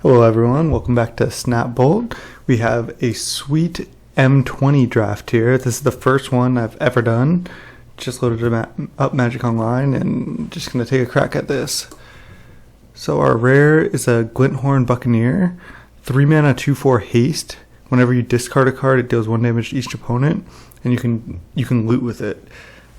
Hello everyone, welcome back to Snapbolt. We have a sweet M20 draft here. This is the first one I've ever done. Just loaded up Magic Online and just going to take a crack at this. So our rare is a Glinthorn Buccaneer, 3 mana 2/4 haste. Whenever you discard a card, it deals 1 damage to each opponent, and you can loot with it.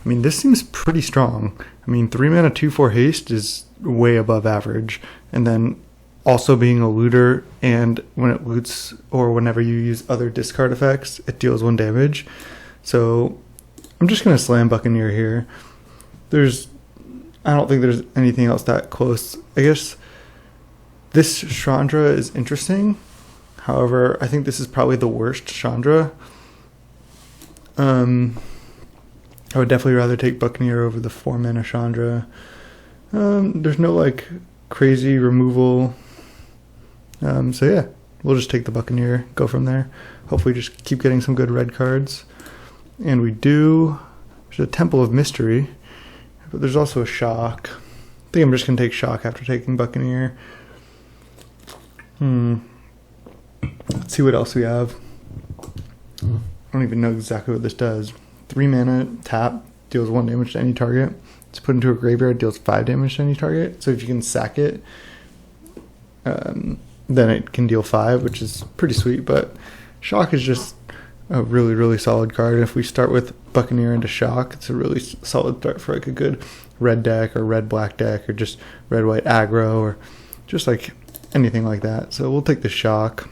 I mean, this seems pretty strong. I mean, 3 mana 2/4 haste is way above average, and then also being a looter, and when it loots or whenever you use other discard effects, it deals 1 damage. So I'm just going to slam Buccaneer here. I don't think there's anything else that close. I guess this Chandra is interesting. However, I think this is probably the worst Chandra. I would definitely rather take Buccaneer over the 4 mana Chandra. There's no like crazy removal. So yeah, we'll just take the Buccaneer, go from there. Hopefully just keep getting some good red cards. And we do. There's a Temple of Mystery, but there's also a Shock. I think I'm just going to take Shock after taking Buccaneer. Let's see what else we have. I don't even know exactly what this does. 3 mana, tap, deals 1 damage to any target. It's put into a graveyard, deals 5 damage to any target. So if you can sack it, then it can deal 5, which is pretty sweet. But Shock is just a really, really solid card. And if we start with Buccaneer into Shock, it's a really solid start for like a good red deck or red-black deck or just red-white aggro or just like anything like that. So we'll take the Shock.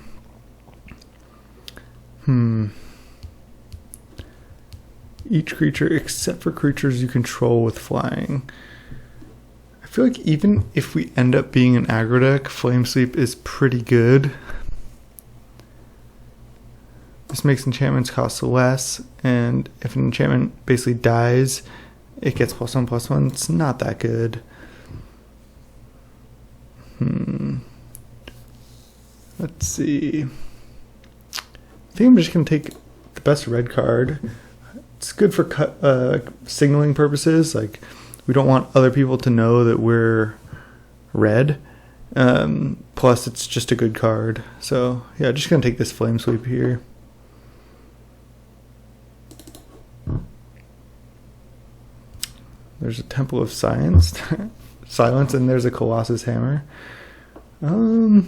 Each creature except for creatures you control with flying. I feel like even if we end up being an aggro deck, Flame Sweep is pretty good. This makes enchantments cost less, and if an enchantment basically dies, it gets +1/+1. It's not that good. Let's see. I think I'm just going to take the best red card. It's good for signaling purposes. Like, we don't want other people to know that we're red. Plus, it's just a good card. So, yeah, just going to take this Flame Sweep here. There's a Temple of Silence, and there's a Colossus Hammer. Not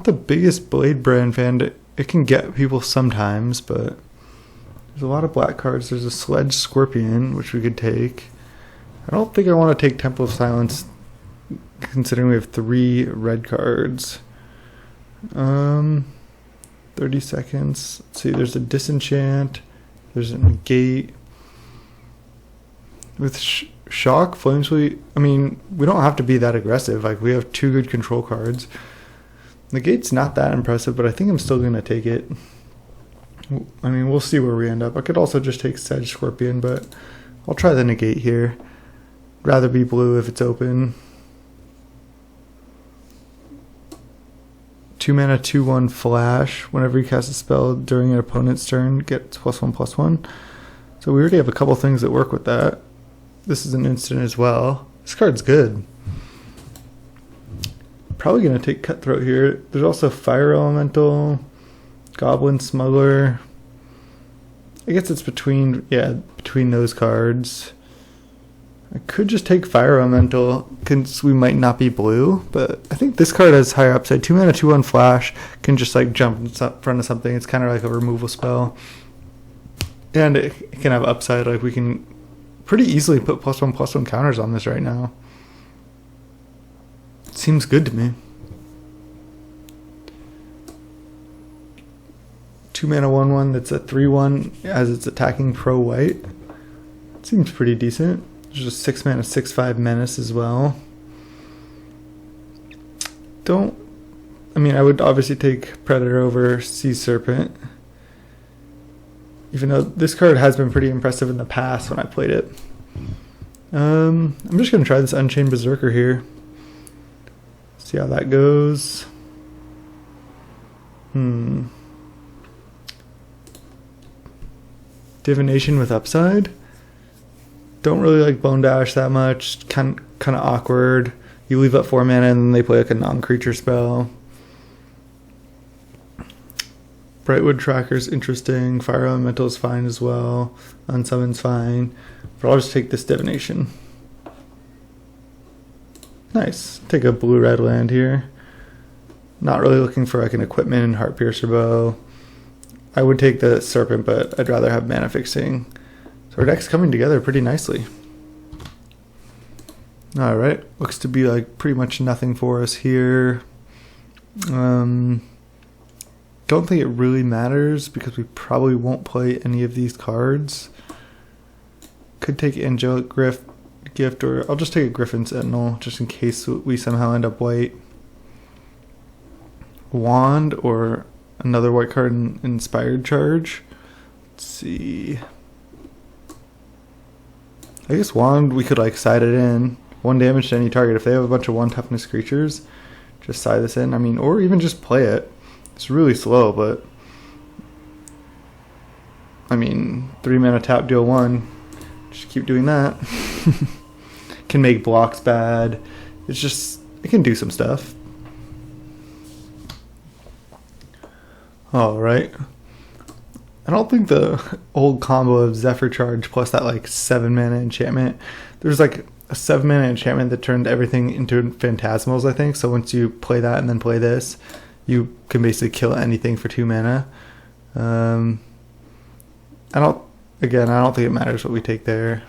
the biggest Blade Brand fan. It can get people sometimes, but there's a lot of black cards. There's a Sledge Scorpion, which we could take. I don't think I want to take Temple of Silence, considering we have 3 red cards. 30 seconds. Let's see, there's a Disenchant. There's a Negate. With Shock, Flame Sweep, I mean, we don't have to be that aggressive. Like, we have 2 good control cards. Negate's not that impressive, but I think I'm still going to take it. I mean, we'll see where we end up. I could also just take Sedge Scorpion, but I'll try the Negate here. Rather be blue if it's open. 2 mana, 2/1 flash. Whenever you cast a spell during an opponent's turn, gets +1/+1. So we already have a couple things that work with that. This is an instant as well. This card's good. Probably going to take Cutthroat here. There's also Fire Elemental, Goblin Smuggler. I guess it's between those cards. I could just take Fire Elemental because we might not be blue, but I think this card has higher upside. 2 mana, 2/1 flash, can just like jump in front of something. It's kind of like a removal spell. And it can have upside. Like, we can pretty easily put +1/+1 counters on this right now. Seems good to me. 2 mana 1/1 that's a 3/1 as it's attacking pro white. Seems pretty decent. There's a 6 mana 6/5 menace as well. I would obviously take Predator over Sea Serpent. Even though this card has been pretty impressive in the past when I played it. I'm just going to try this Unchained Berserker here. See how that goes. Divination with upside. Don't really like Bone Dash that much. Kind of awkward. You leave up 4 mana and then they play like a non-creature spell. Brightwood Tracker's interesting. Fire Elemental is fine as well. Unsummon's fine. But I'll just take this Divination. Nice. Take a blue-red land here. Not really looking for like an equipment and Heartpiercer Bow. I would take the Serpent, but I'd rather have Mana Fixing. So our deck's coming together pretty nicely. Alright, looks to be like pretty much nothing for us here. Don't think it really matters because we probably won't play any of these cards. Could take Angelic Gift, or I'll just take a Griffin Sentinel just in case we somehow end up white. Wand or another white card in Inspired Charge. Let's see. I guess Wand, we could like side it in. 1 damage to any target. If they have a bunch of 1 toughness creatures, just side this in. I mean, or even just play it. It's really slow, but I mean, 3 mana tap, deal 1. Just keep doing that. Can make blocks bad. It's just, it can do some stuff. Alright. I don't think the old combo of Zephyr Charge plus that like 7 mana enchantment. There's like a 7 mana enchantment that turned everything into phantasmals, I think. So once you play that and then play this, you can basically kill anything for 2 mana. I don't think it matters what we take there.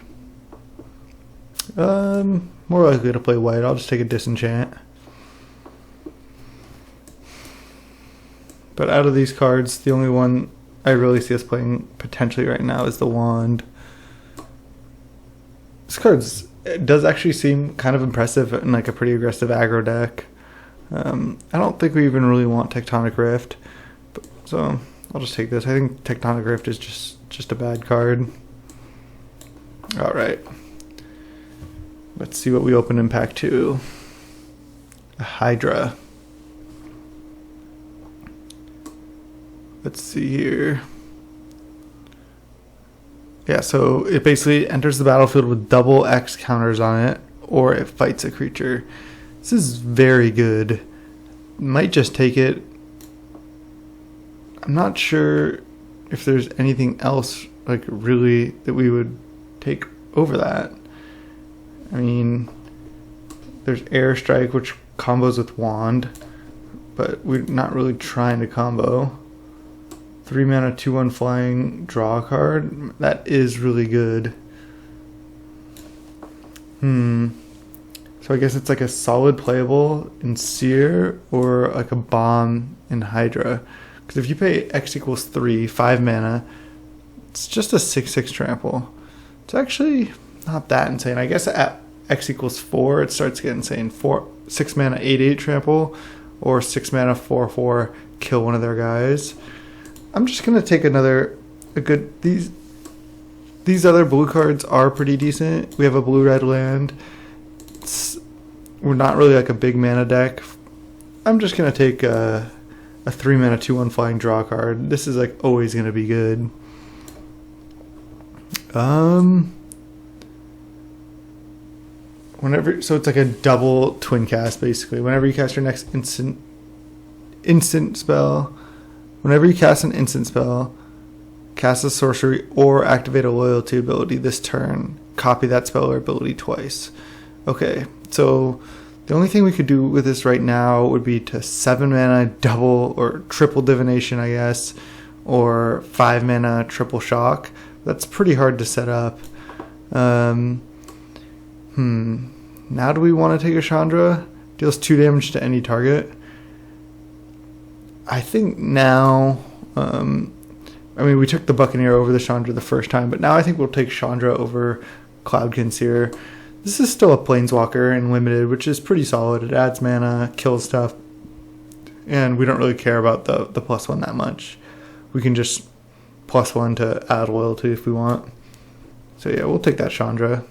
More likely to play white. I'll just take a Disenchant. But out of these cards, the only one I really see us playing potentially right now is the Wand. This it does actually seem kind of impressive in like a pretty aggressive aggro deck. I don't think we even really want Tectonic Rift, so I'll just take this. I think Tectonic Rift is just a bad card. All right, let's see what we open in pack 2. A Hydra. Let's see here. Yeah, so it basically enters the battlefield with double X counters on it, or it fights a creature. This is very good. Might just take it. I'm not sure if there's anything else like really that we would take over that. I mean, there's Airstrike, which combos with Wand, but we're not really trying to combo. 3 mana, 2/1 flying, draw a card. That is really good. So I guess it's like a solid playable in Seer or like a bomb in Hydra. Because if you pay X equals 3, 5 mana, it's just a 6/6 trample. It's actually not that insane. I guess at X equals 4, it starts getting insane. 6 mana, 8/8 trample, or 6 mana, 4/4 kill one of their guys. I'm just gonna take these other blue cards are pretty decent. We have a blue-red land. We're not really like a big mana deck. I'm just gonna take a 3 mana 2/1 flying draw card. This is like always gonna be good. So it's like a double twin cast basically. Whenever you cast your next instant spell. Whenever you cast an instant spell, cast a sorcery, or activate a loyalty ability this turn, copy that spell or ability twice. Okay, so the only thing we could do with this right now would be to 7 mana double or triple divination, I guess, or 5 mana triple shock. That's pretty hard to set up. Now do we want to take a Chandra? Deals 2 damage to any target. I think now, I mean, we took the Buccaneer over the Chandra the first time, but now I think we'll take Chandra over Cloudkin Seer. This is still a Planeswalker in Limited, which is pretty solid. It adds mana, kills stuff, and we don't really care about the +1 that much. We can just +1 to add loyalty if we want. So yeah, we'll take that Chandra.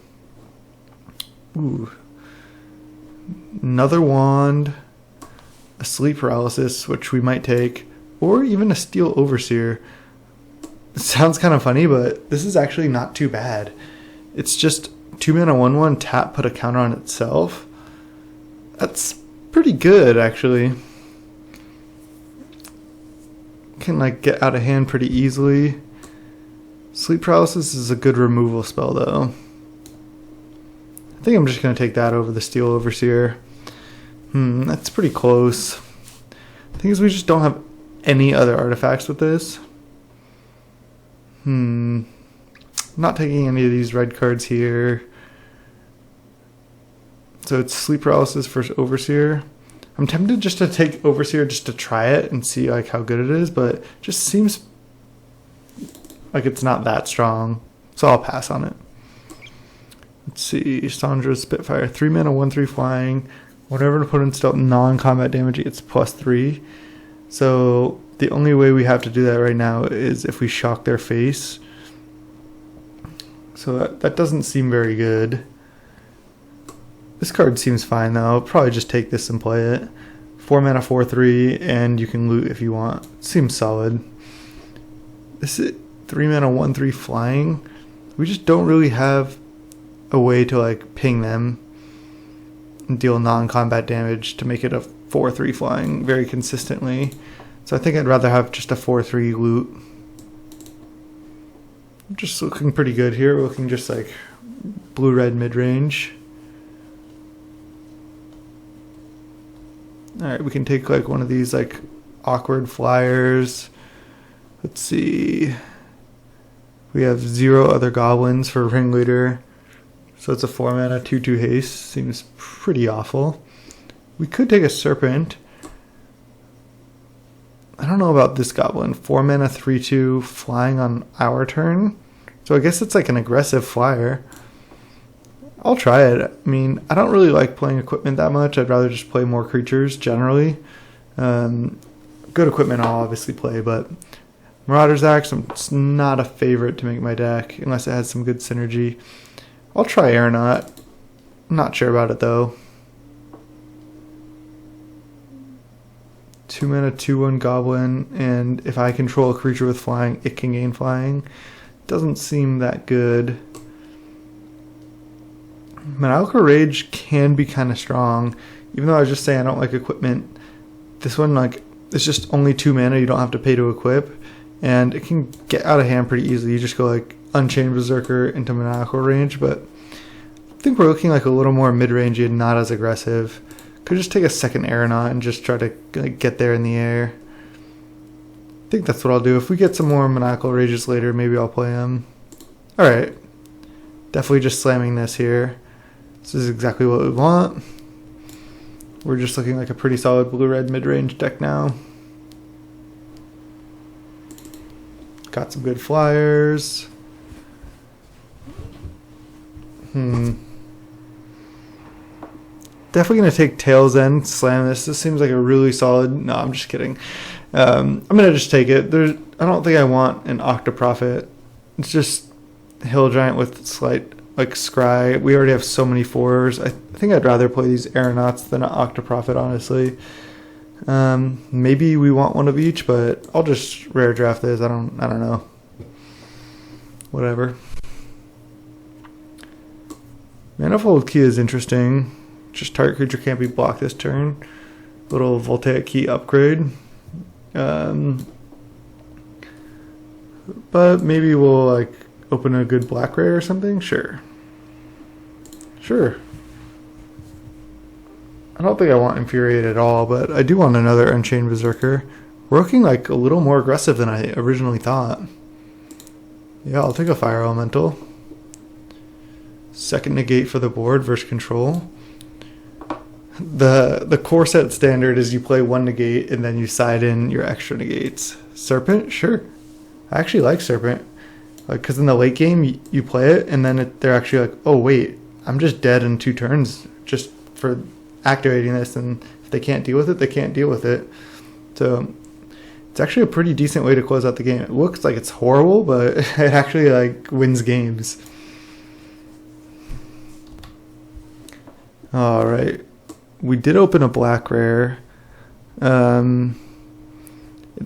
Ooh. Another Wand. A Sleep Paralysis, which we might take, or even a Steel Overseer. It sounds kind of funny, but this is actually not too bad. It's just 2 mana 1/1 tap, put a counter on itself. That's pretty good, actually. Can like get out of hand pretty easily. Sleep Paralysis is a good removal spell, though. I think I'm just going to take that over the Steel Overseer. That's pretty close. The thing is, we just don't have any other artifacts with this. Not taking any of these red cards here. So it's Sleep Paralysis versus Overseer. I'm tempted just to take Overseer just to try it and see like how good it is, but it just seems like it's not that strong. So I'll pass on it. Let's see. Sandra's Spitfire. 3 mana, 1/3 flying. Whenever an opponent's dealt non-combat damage, it's +3. So the only way we have to do that right now is if we shock their face. So that doesn't seem very good. This card seems fine though. I'll probably just take this and play it. 4 mana, 4/3, and you can loot if you want. Seems solid. This is 3 mana, 1/3 flying. We just don't really have a way to like ping them and deal non-combat damage to make it a 4/3 flying very consistently. So I think I'd rather have just a 4/3 loot. Just looking pretty good here. We're looking just like blue-red mid-range. Alright, we can take like one of these like awkward flyers. Let's see. We have 0 other goblins for Ringleader. So it's a 4 mana 2/2 haste. Seems pretty awful. We could take a Serpent. I don't know about this goblin. 4 mana 3/2 flying on our turn. So I guess it's like an aggressive flyer. I'll try it. I mean, I don't really like playing equipment that much. I'd rather just play more creatures generally. Good equipment I'll obviously play, but Marauder's Axe, it's not a favorite to make my deck unless it has some good synergy. I'll try Aeronaut. I'm not sure about it though. 2 mana 2/1 goblin, and if I control a creature with flying, it can gain flying. Doesn't seem that good. Maniacal Rage can be kind of strong, even though I was just saying I don't like equipment. This one, like, it's just only 2 mana. You don't have to pay to equip, and it can get out of hand pretty easily. You just go like Unchained Berserker into Maniacal Rage, but I think we're looking like a little more mid-rangey and not as aggressive. Could just take a second Aeronaut and just try to like, get there in the air. I think that's what I'll do. If we get some more Maniacal Rages later, maybe I'll play them. Alright. Definitely just slamming this here. This is exactly what we want. We're just looking like a pretty solid blue-red mid-range deck now. Got some good flyers. Definitely going to take Tail's End, slam this. This seems like a really solid... No, I'm just kidding. I'm going to just take it. I don't think I want an Octoprophet. It's just Hill Giant with slight... like Scry. We already have so many 4s. I think I'd rather play these Aeronauts than an Octoprophet, honestly. Maybe we want one of each, but I'll just rare draft this. I don't know. Whatever. Manifold Key is interesting. Just target creature can't be blocked this turn. Little Voltaic Key upgrade. But maybe we'll like open a good black rare or something. Sure. I don't think I want Infuriate at all, but I do want another Unchained Berserker. We're looking like a little more aggressive than I originally thought. Yeah, I'll take a Fire Elemental. Second negate for the board versus control. The core set standard is you play 1 negate and then you side in your extra negates. Serpent? Sure. I actually like Serpent. Like, because in the late game, you play it and then they're actually like, oh wait, I'm just dead in 2 turns just for activating this, and if they can't deal with it, they can't deal with it. So it's actually a pretty decent way to close out the game. It looks like it's horrible, but it actually like wins games. Alright. We did open a black rare. It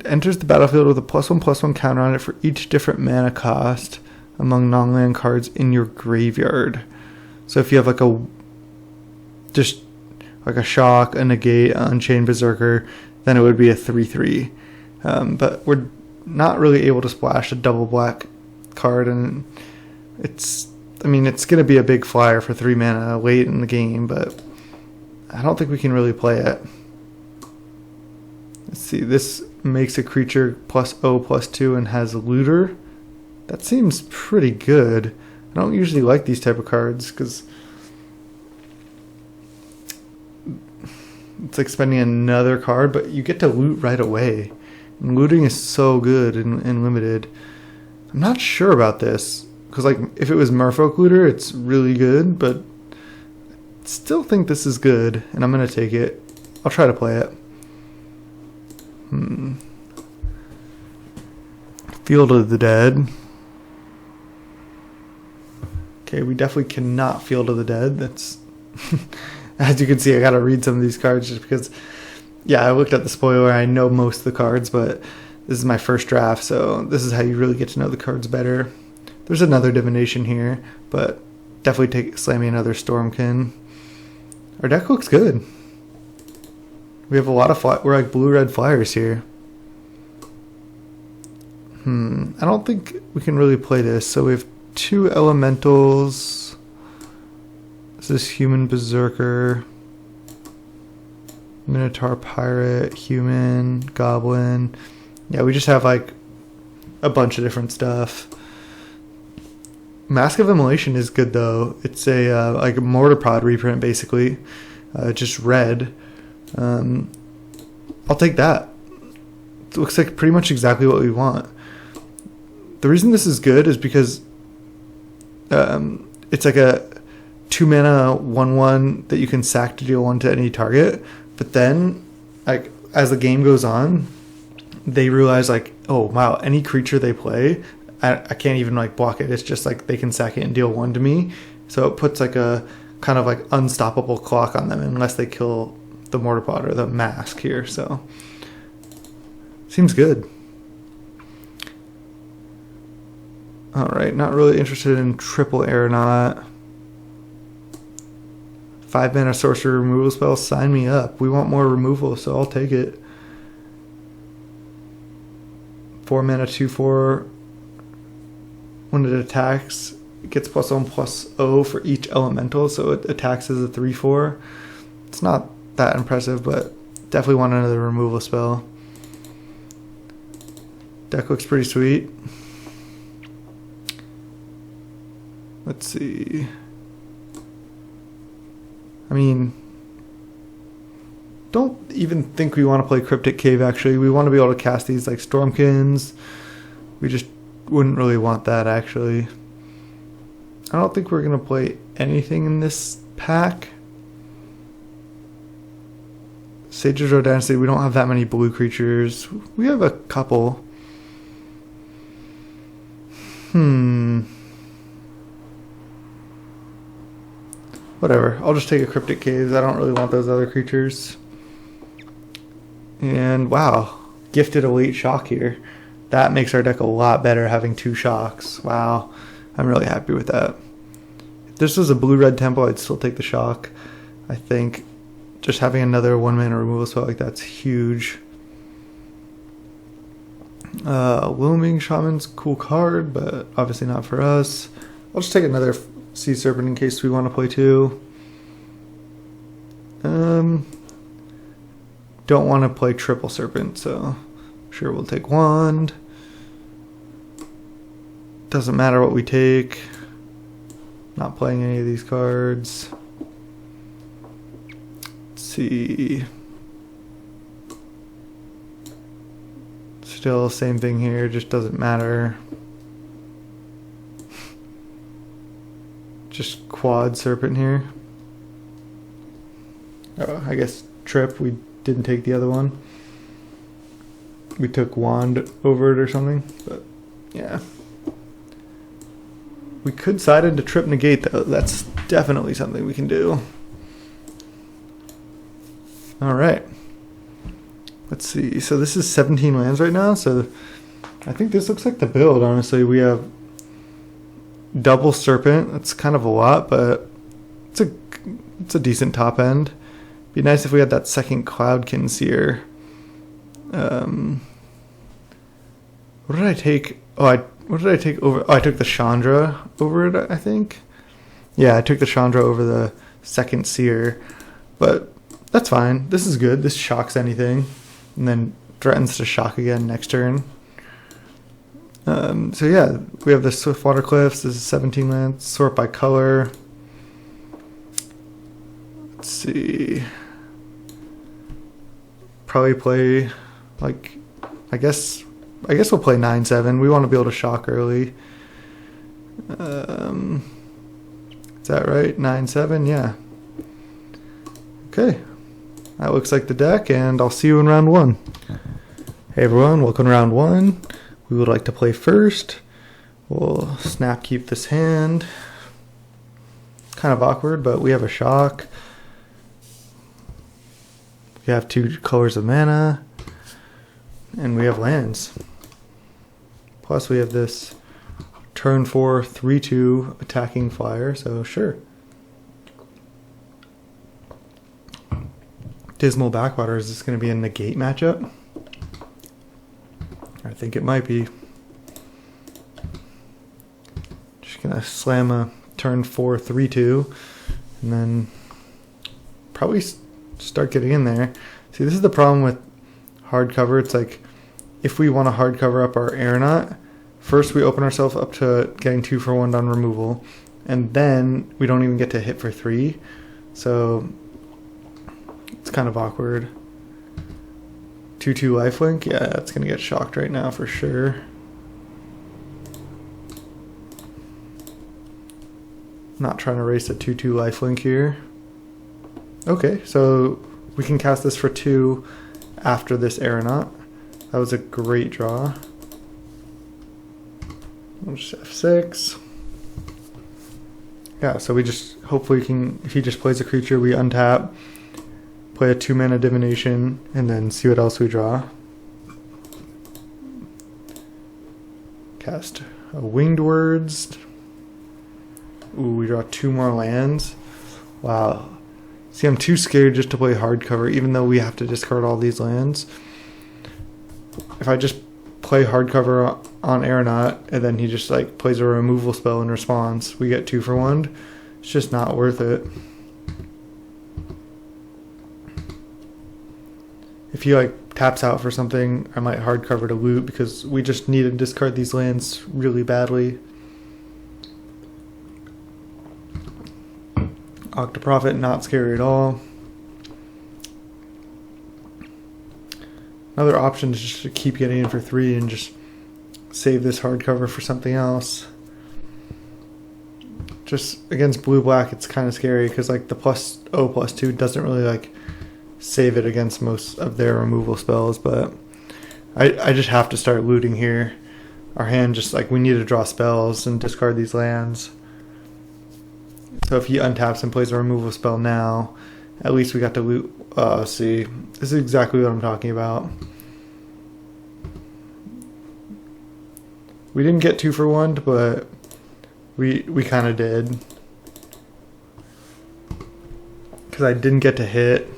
enters the battlefield with a +1/+1 counter on it for each different mana cost among non-land cards in your graveyard. So if you have like a just like a shock, a negate, an unchained berserker, then it would be a 3/3. But we're not really able to splash a double black card, and it's going to be a big flyer for 3 mana late in the game, but I don't think we can really play it. Let's see, this makes a creature +0/+2 and has a looter. That seems pretty good. I don't usually like these type of cards because it's like spending another card, but you get to loot right away. And looting is so good in limited. I'm not sure about this because, like, if it was Merfolk Looter, it's really good, but I still think this is good, and I'm gonna take it. I'll try to play it. Field of the Dead. Okay, we definitely cannot Field of the Dead. That's as you can see, I gotta read some of these cards just because, yeah, I looked at the spoiler. I know most of the cards, but this is my first draft, so this is how you really get to know the cards better. There's another Divination here, but definitely slam me another Stormkin. Our deck looks good. We have a lot of we're like blue-red flyers here. I don't think we can really play this. So we have 2 elementals. This is human berserker, minotaur pirate, human, goblin. Yeah, we just have like a bunch of different stuff. Mask of Immolation is good though. It's a like a mortar pod reprint basically, just red. I'll take that. It looks like pretty much exactly what we want. The reason this is good is because it's like a 2 mana 1/1 that you can sack to deal 1 to any target. But then, like, as the game goes on, they realize, like, oh wow, any creature they play, I can't even like block it. It's just like they can sack it and deal 1 to me. So it puts like a kind of like unstoppable clock on them unless they kill the mortar pod or the mask here. So seems good. All right, not really interested in triple aeronaut. 5 mana sorcerer removal spell, sign me up. We want more removal, so I'll take it. 4 mana 2/4. When it attacks, it gets +1/+0 for each elemental, so it attacks as a 3/4. It's not that impressive, but definitely want another removal spell. Deck looks pretty sweet. Let's see. I mean, don't even think we want to play Cryptic Cave, actually. We want to be able to cast these like Stormkins. We just wouldn't really want that, actually. I don't think we're going to play anything in this pack. Sages Row Dynasty, we don't have that many blue creatures. We have a couple. Whatever, I'll just take a Cryptic Caves. I don't really want those other creatures. And wow, gifted Elite Shock here. That makes our deck a lot better, having 2 shocks. Wow, I'm really happy with that. If this was a blue-red tempo, I'd still take the shock. I think just having another 1 mana removal spell like that's huge. Looming Shaman's cool card, but obviously not for us. I'll just take another Sea Serpent in case we want to play 2. Don't want to play triple Serpent, so sure we'll take Wand. Doesn't matter what we take. Not playing any of these cards. Let's see. Still same thing here, just doesn't matter. Just quad Serpent here. Oh, I guess Trip, we didn't take the other one. We took Wand over it or something, but yeah. We could side into Trip Negate though. That's definitely something we can do. Alright. Let's see. So this is 17 lands right now, so I think this looks like the build, honestly. We have double Serpent. That's kind of a lot, but it's a decent top end. Be nice if we had that second Cloudkin Seer. What did I take? What did I take over? Oh, I took the Chandra over it, I think. Yeah, I took the Chandra over the second Seer. But that's fine. This is good. This shocks anything. And then threatens to shock again next turn. So yeah, we have the Swiftwater Cliffs. This is 17 lands. Sort by color. Let's see. Probably play, like, I guess we'll play 9/7. We want to be able to shock early. Is that right? 9/7, yeah. Okay. That looks like the deck, and I'll see you in round 1. Hey everyone, welcome to round 1. We would like to play first. We'll snap keep this hand. Kind of awkward, but we have a shock. We have 2 colors of mana. And we have lands. Plus we have this turn 4 3/2 attacking flyer, so sure. Dismal Backwater, is this going to be a negate matchup? I think it might be. Just going to slam a turn 4 3/2 and then probably start getting in there. See, this is the problem with hardcover. It's like, if we want to hardcover up our Aeronaut, first we open ourselves up to getting 2 for 1 on removal, and then we don't even get to hit for 3. So it's kind of awkward. 2/2 lifelink, yeah, it's gonna get shocked right now for sure. Not trying to race a 2/2 lifelink here. Okay, so we can cast this for 2 after this Aeronaut. That was a great draw. We'll just F6. Yeah, so we just hopefully can, if he just plays a creature, we untap, play a 2-mana divination, and then see what else we draw. Cast a Winged Words. Ooh, we draw 2 more lands. Wow. See, I'm too scared just to play hardcover, even though we have to discard all these lands. If I just play hardcover on Aeronaut, and then he just like plays a removal spell in response, we get 2 for 1. It's just not worth it. If he like taps out for something, I might hardcover to loot, because we just need to discard these lands really badly. Octoprophet, not scary at all. Another option is just to keep getting in for 3 and just save this hardcover for something else. Just against blue-black, it's kind of scary, because like the +0/+2 doesn't really like save it against most of their removal spells, but I just have to start looting here. Our hand just like, we need to draw spells and discard these lands. So if he untaps and plays a removal spell now, at least we got to loot. See, this is exactly what I'm talking about. We didn't get 2 for 1, but we kind of did. Because I didn't get to hit.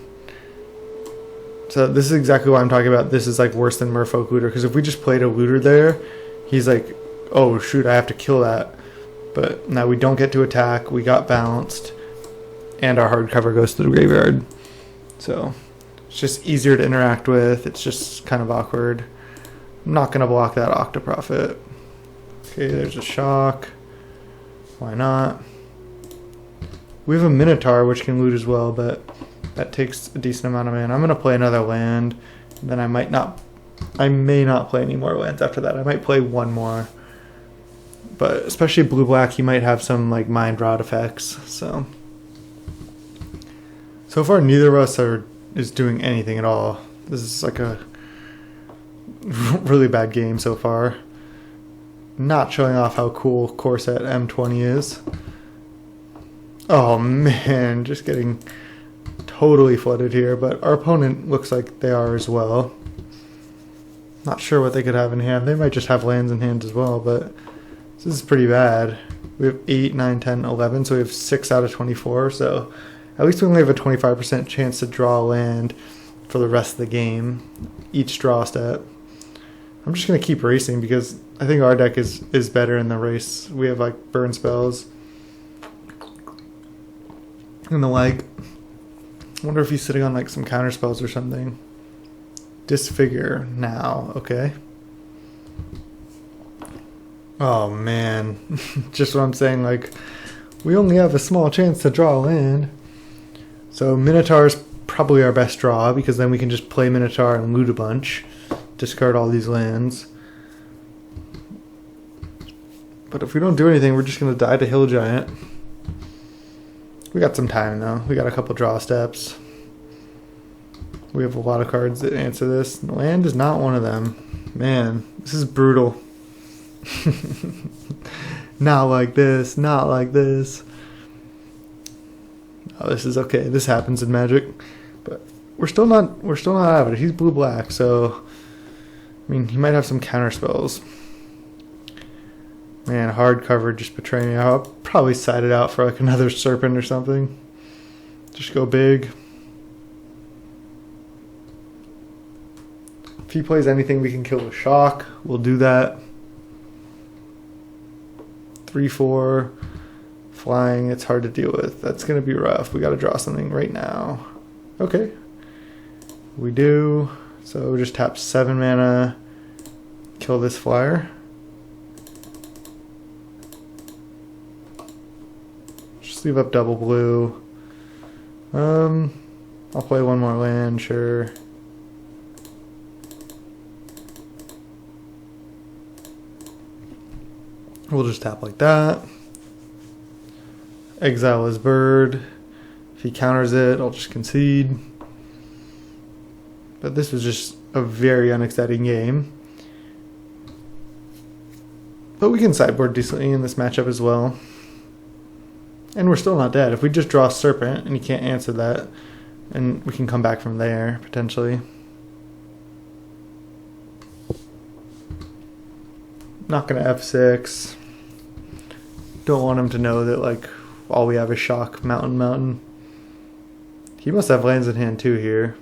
So this is exactly what I'm talking about. This is like worse than Merfolk Looter, because if we just played a looter there, he's like, oh shoot, I have to kill that. But now we don't get to attack, we got bounced, and our hardcover goes to the graveyard. So it's just easier to interact with, it's just kind of awkward. I'm not going to block that Octoprophet. Okay, there's a shock. Why not? We have a Minotaur, which can loot as well, but that takes a decent amount of mana. I'm going to play another land, and then I may not play any more lands after that. I might play 1 more. But especially blue-black, he might have some like Mind Rot effects. So far, neither of us is doing anything at all. This is like a really bad game so far. Not showing off how cool Corset M20 is. Oh man, just getting totally flooded here. But our opponent looks like they are as well. Not sure what they could have in hand. They might just have lands in hand as well, but this is pretty bad. We have 8, 9, 10, 11, so we have 6 out of 24, so At least we only have a 25% chance to draw a land for the rest of the game, each draw step. I'm just going to keep racing because I think our deck is better in the race. We have like burn spells and the like. I wonder if he's sitting on like some counter spells or something. Disfigure now, okay. Oh man, just what I'm saying, like we only have a small chance to draw a land. So Minotaur is probably our best draw because then we can just play Minotaur and loot a bunch. Discard all these lands. But if we don't do anything, we're just going to die to Hill Giant. We got some time though. We got a couple draw steps. We have a lot of cards that answer this. Land is not one of them. Man, this is brutal. Not like this. Not like this. Oh, this is okay. This happens in Magic, but we're still not out of it. He's blue-black, so I mean he might have some counter spells. Man, hard cover just betraying me. I'll probably side it out for like another Serpent or something. Just go big. If he plays anything we can kill with Shock, we'll do that. 3/4. Flying, it's hard to deal with. That's going to be rough. We got to draw something right now. Okay. We do. So just tap 7 mana. Kill this flyer. Just leave up double blue. I'll play one more land, sure. We'll just tap like that. Exile his bird. If he counters it, I'll just concede. But this was just a very unexciting game. But we can sideboard decently in this matchup as well. And we're still not dead. If we just draw Serpent and he can't answer that, and we can come back from there, potentially. Not going to F6. Don't want him to know that, like, all we have is Shock, Mountain. He must have lands in hand too here.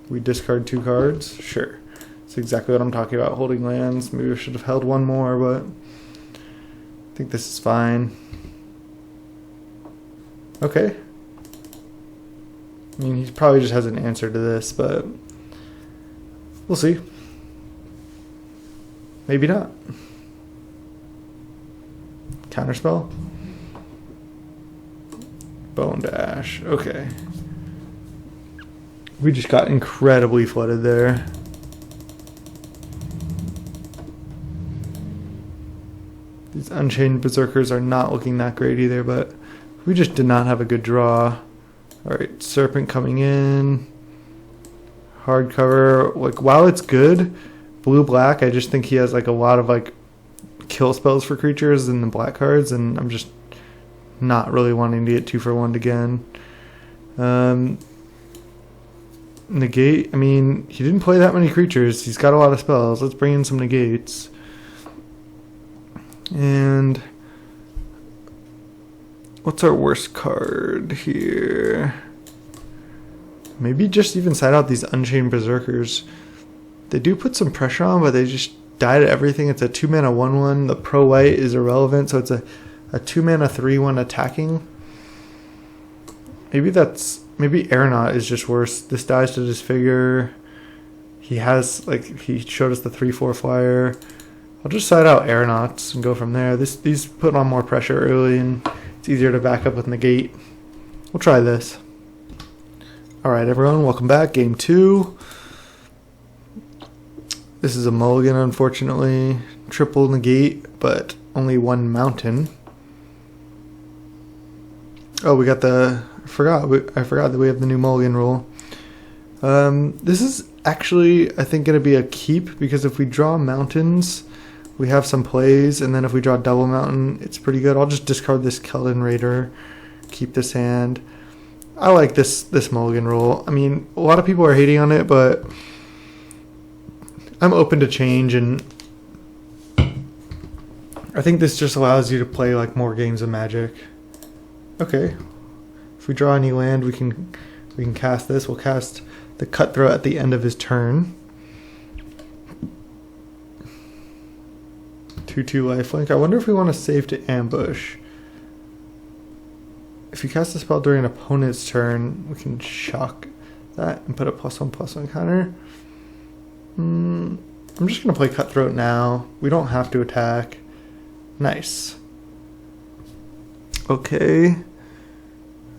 We discard 2 cards? Sure. That's exactly what I'm talking about, holding lands. Maybe I should have held one more, but I think this is fine. Okay. I mean, he probably just has an answer to this, but we'll see. Maybe not. Counterspell? Bone Dash. Okay. We just got incredibly flooded there. These Unchained Berserkers are not looking that great either, but we just did not have a good draw. Alright, Serpent coming in. Hardcover. Like, while it's good, blue-black, I just think he has like a lot of like kill spells for creatures in the black cards, and I'm just not really wanting to get 2-for-1 again. Negate, I mean, he didn't play that many creatures. He's got a lot of spells. Let's bring in some negates. And what's our worst card here? Maybe just even side out these Unchained Berserkers. They do put some pressure on, but they just die to everything. It's a 2-mana 1/1. The pro white is irrelevant, so it's a 2-mana 3/1 attacking. Maybe Aeronaut is just worse. This dies to Disfigure. He has, like, he showed us the 3/4 flyer. I'll just side out Aeronauts and go from there. These put on more pressure early, and it's easier to back up with Negate. We'll try this. Alright, everyone, welcome back. Game 2. This is a mulligan, unfortunately. Triple Negate, but only 1 Mountain. Oh, we got the... I forgot that we have the new mulligan rule. This is actually, I think, going to be a keep, because if we draw mountains, we have some plays, and then if we draw double mountain, it's pretty good. I'll just discard this Keldon Raider, keep this hand. I like this mulligan rule. I mean, a lot of people are hating on it, but I'm open to change, and I think this just allows you to play like more games of Magic. Okay. If we draw any land, we can cast this. We'll cast the Cutthroat at the end of his turn. 2/2 lifelink. I wonder if we want to save to ambush. If you cast a spell during an opponent's turn, we can shock that and put a +1/+1 counter. I'm just going to play Cutthroat now. We don't have to attack. Nice. Okay.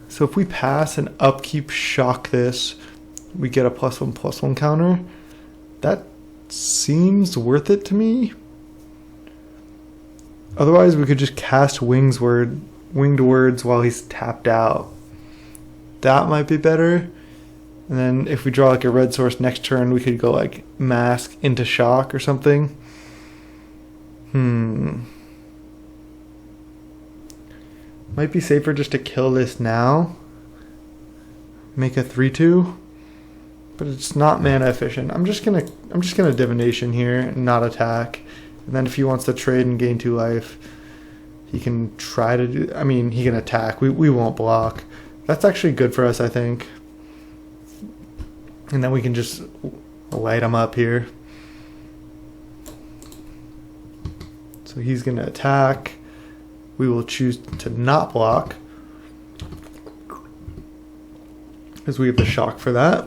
So if we pass and upkeep shock this, we get a +1/+1 counter. That seems worth it to me. Otherwise, we could just cast Winged Words while he's tapped out. That might be better. And then if we draw like a red source next turn, we could go like Mask into shock or something. Might be safer just to kill this now. Make a 3/2. But it's not mana efficient. I'm just gonna divination here and not attack. And then if he wants to trade and gain 2 life, he can try to do. I mean, he can attack. We won't block. That's actually good for us, I think. And then we can just light him up here. So he's gonna attack. We will choose to not block, because we have the shock for that.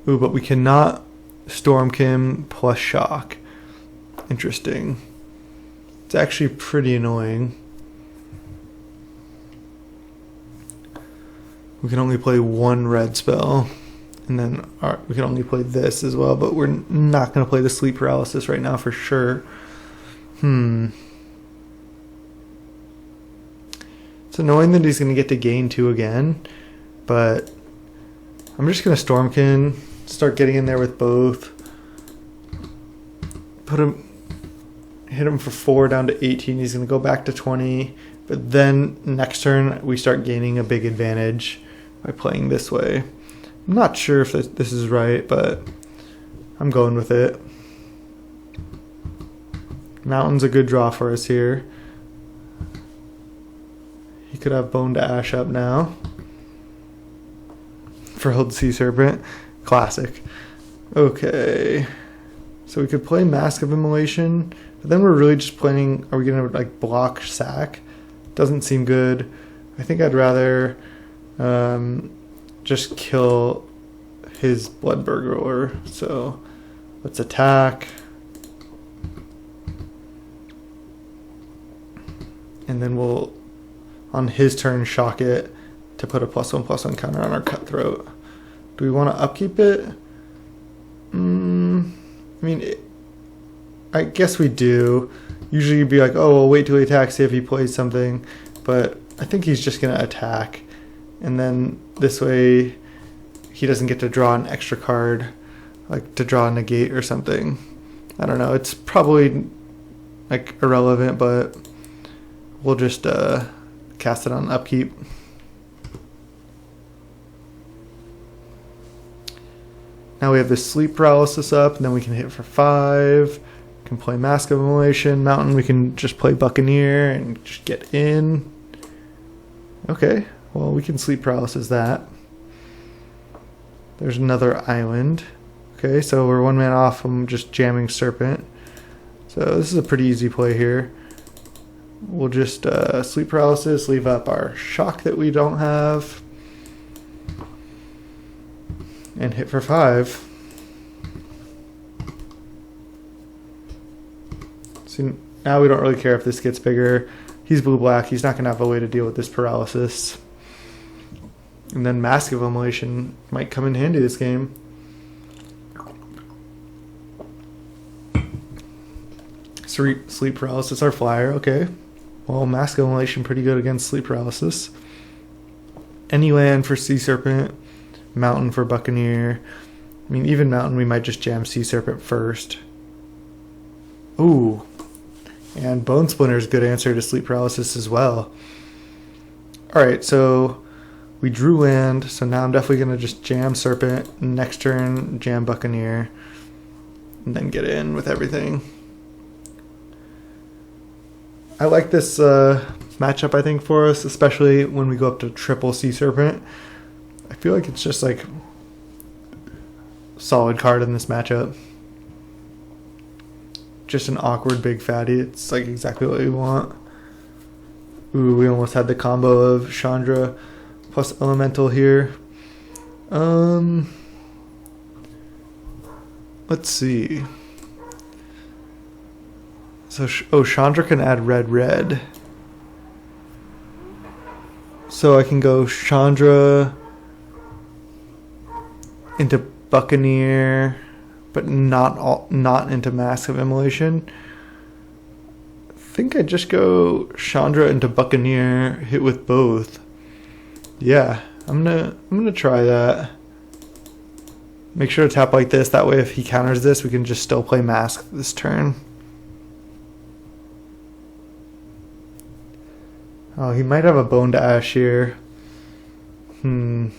Ooh, but we cannot Stormkin plus shock. Interesting. It's actually pretty annoying. We can only play 1 red spell. And then we can only play this as well, but we're not going to play the sleep paralysis right now for sure. It's annoying that he's going to get to gain 2 again, but I'm just going to Stormkin, start getting in there with both. Hit him for 4 down to 18. He's going to go back to 20, but then next turn we start gaining a big advantage by playing this way. I'm not sure if this is right, but I'm going with it. Mountain's a good draw for us here. He could have Bone to Ash up now. Frilled Sea Serpent. Classic. Okay. So we could play Mask of Immolation, but then we're really just planning, are we going to like block sack? Doesn't seem good. I think I'd rather just kill his Blood Burglar. So let's attack. And then we'll, on his turn, shock it to put a +1/+1 counter on our Cutthroat. Do we want to upkeep it? I mean, I guess we do. Usually you'd be like, oh, we'll wait till he attacks, see if he plays something. But I think he's just going to attack. And then this way he doesn't get to draw an extra card, like to draw a negate or something. I don't know. It's probably like irrelevant, but we'll just cast it on upkeep. Now we have this sleep paralysis up, and then we can hit for 5. We can play Mask of Immolation. Mountain, we can just play Buccaneer and just get in. Okay, well, we can sleep paralysis that. There's another island. Okay, so we're 1 man off from just jamming Serpent. So this is a pretty easy play here. We'll just sleep paralysis, leave up our shock that we don't have, and hit for 5. So now we don't really care if this gets bigger. He's blue-black. He's not going to have a way to deal with this paralysis. And then Mask of Immolation might come in handy this game. Sleep paralysis, our flyer. Okay. Well, Mask of Immolation pretty good against sleep paralysis. Any land for Sea Serpent. Mountain for Buccaneer. I mean, even Mountain, we might just jam Sea Serpent first. Ooh. And Bone Splinter is a good answer to sleep paralysis as well. Alright, so we drew land, so now I'm definitely going to just jam Serpent. Next turn, jam Buccaneer. And then get in with everything. I like this matchup, I think, for us, especially when we go up to triple Sea Serpent. I feel like it's just like solid card in this matchup. Just an awkward big fatty. It's like exactly what we want. Ooh, we almost had the combo of Chandra plus Elemental here. Let's see. So, Chandra can add red. So I can go Chandra into Buccaneer, but not into Mask of Immolation. I think I just go Chandra into Buccaneer, hit with both. Yeah, I'm gonna try that. Make sure to tap like this. That way, if he counters this, we can just still play Mask this turn. Oh, he might have a Bone to Ash here. Because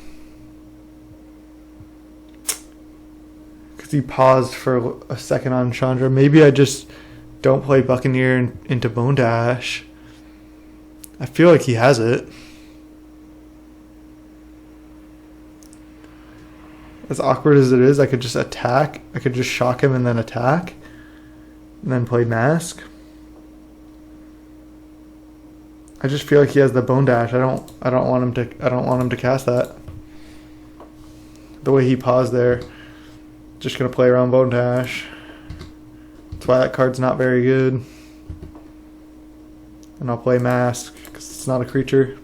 he paused for a second on Chandra. Maybe I just don't play Buccaneer into Bone to Ash. I feel like he has it. As awkward as it is, I could just attack. I could just shock him and then attack. And then play Mask. I just feel like he has the Bone Dash. I don't want him to cast that. The way he paused there. Just gonna play around Bone Dash. That's why that card's not very good. And I'll play Mask because it's not a creature.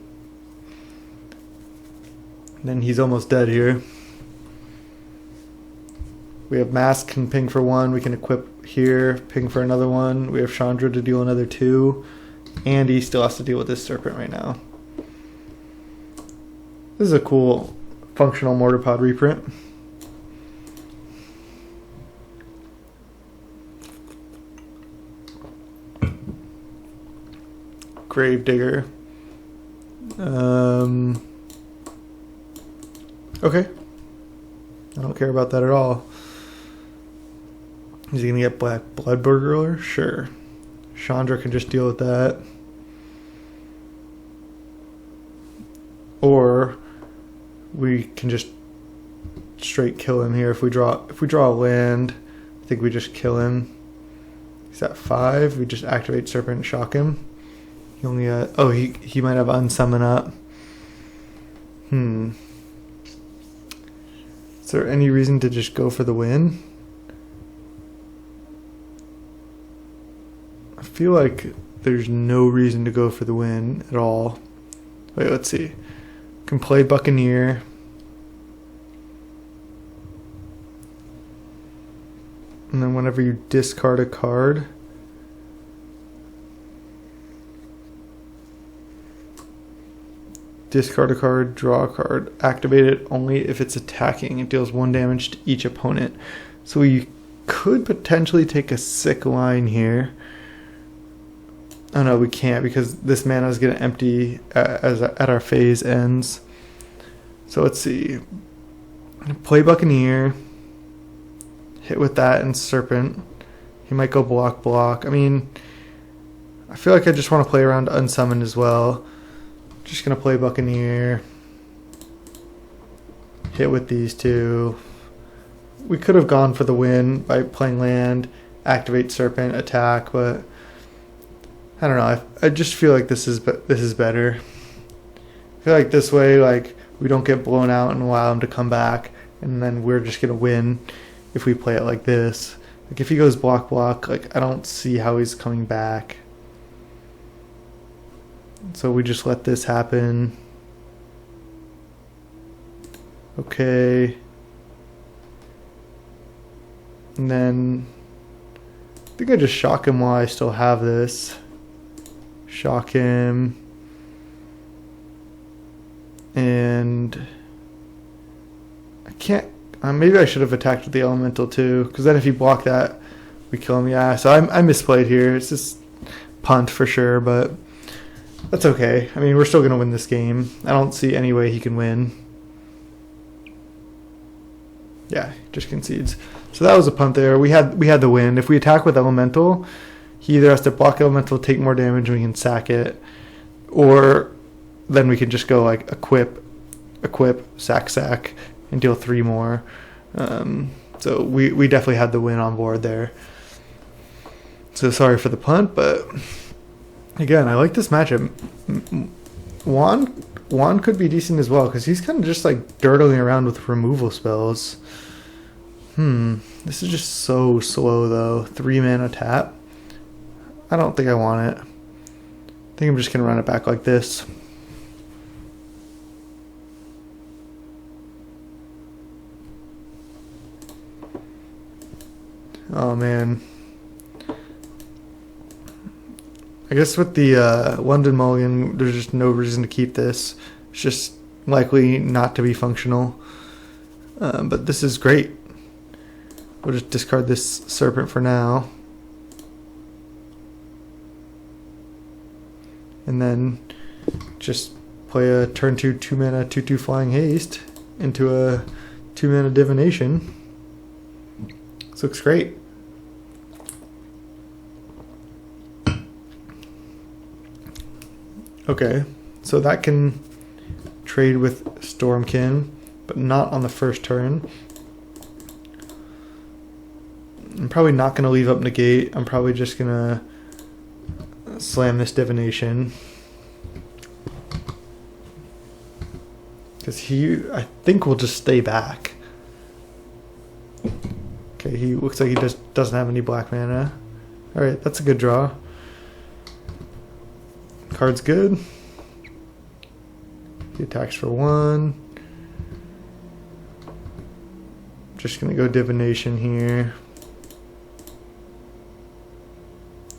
And then he's almost dead here. We have Mask can ping for 1. We can equip here, ping for another 1. We have Chandra to deal another 2. And he still has to deal with this Serpent right now. This is a cool functional Mortar Pod reprint. Gravedigger. Okay. I don't care about that at all. Is he going to get Black Blood Burglar? Sure. Chandra can just deal with that. Or we can just straight kill him here. If we draw a land, I think we just kill him. He's at 5. We just activate Serpent and shock him. He only he might have Unsummon up. Is there any reason to just go for the win? I feel like there's no reason to go for the win at all. Wait, let's see. Can play Buccaneer. And then whenever you discard a card, discard a card, draw a card. Activate it only if it's attacking. It deals 1 damage to each opponent. So we could potentially take a sick line here. Oh no, we can't because this mana is going to empty at our phase ends. So let's see. Play Buccaneer. Hit with that and Serpent. He might go block. I mean, I feel like I just want to play around Unsummon as well. Just going to play Buccaneer. Hit with these 2. We could have gone for the win by playing land, activate Serpent, attack, but I don't know. I just feel like this is better. I feel like this way, like we don't get blown out and allow him to come back, and then we're just gonna win if we play it like this. Like if he goes block, like I don't see how he's coming back. So we just let this happen. Okay. And then I think I just shock him while I still have this. Shock him. And I can't. Maybe I should have attacked with the Elemental too, because then if you block that, we kill him. Yeah, so I misplayed here. It's just punt for sure, but that's okay. I mean, we're still going to win this game. I don't see any way he can win. Yeah, just concedes. So that was a punt there. We had the win. If we attack with Elemental, he either has to block elemental, take more damage, and we can sack it, or then we can just go like equip, sack, and deal 3 more. So we definitely had the win on board there. So sorry for the punt, but again, I like this matchup. Juan could be decent as well, because he's kind of just like dirtling around with removal spells. This is just so slow though. 3 mana tap. I don't think I want it. I think I'm just going to run it back like this. Oh man. I guess with the London Mulligan, there's just no reason to keep this. It's just likely not to be functional. But this is great. We'll just discard this Serpent for now. And then just play a turn 2 2-mana 2/2 Flying Haste into a 2-mana Divination. This looks great. Okay, so that can trade with Stormkin, but not on the first turn. I'm probably not going to leave up Negate. I'm probably just going to slam this Divination. Because I think, will just stay back. Okay, he looks like he just doesn't have any black mana. Alright, that's a good draw. Card's good. He attacks for 1. Just gonna go Divination here.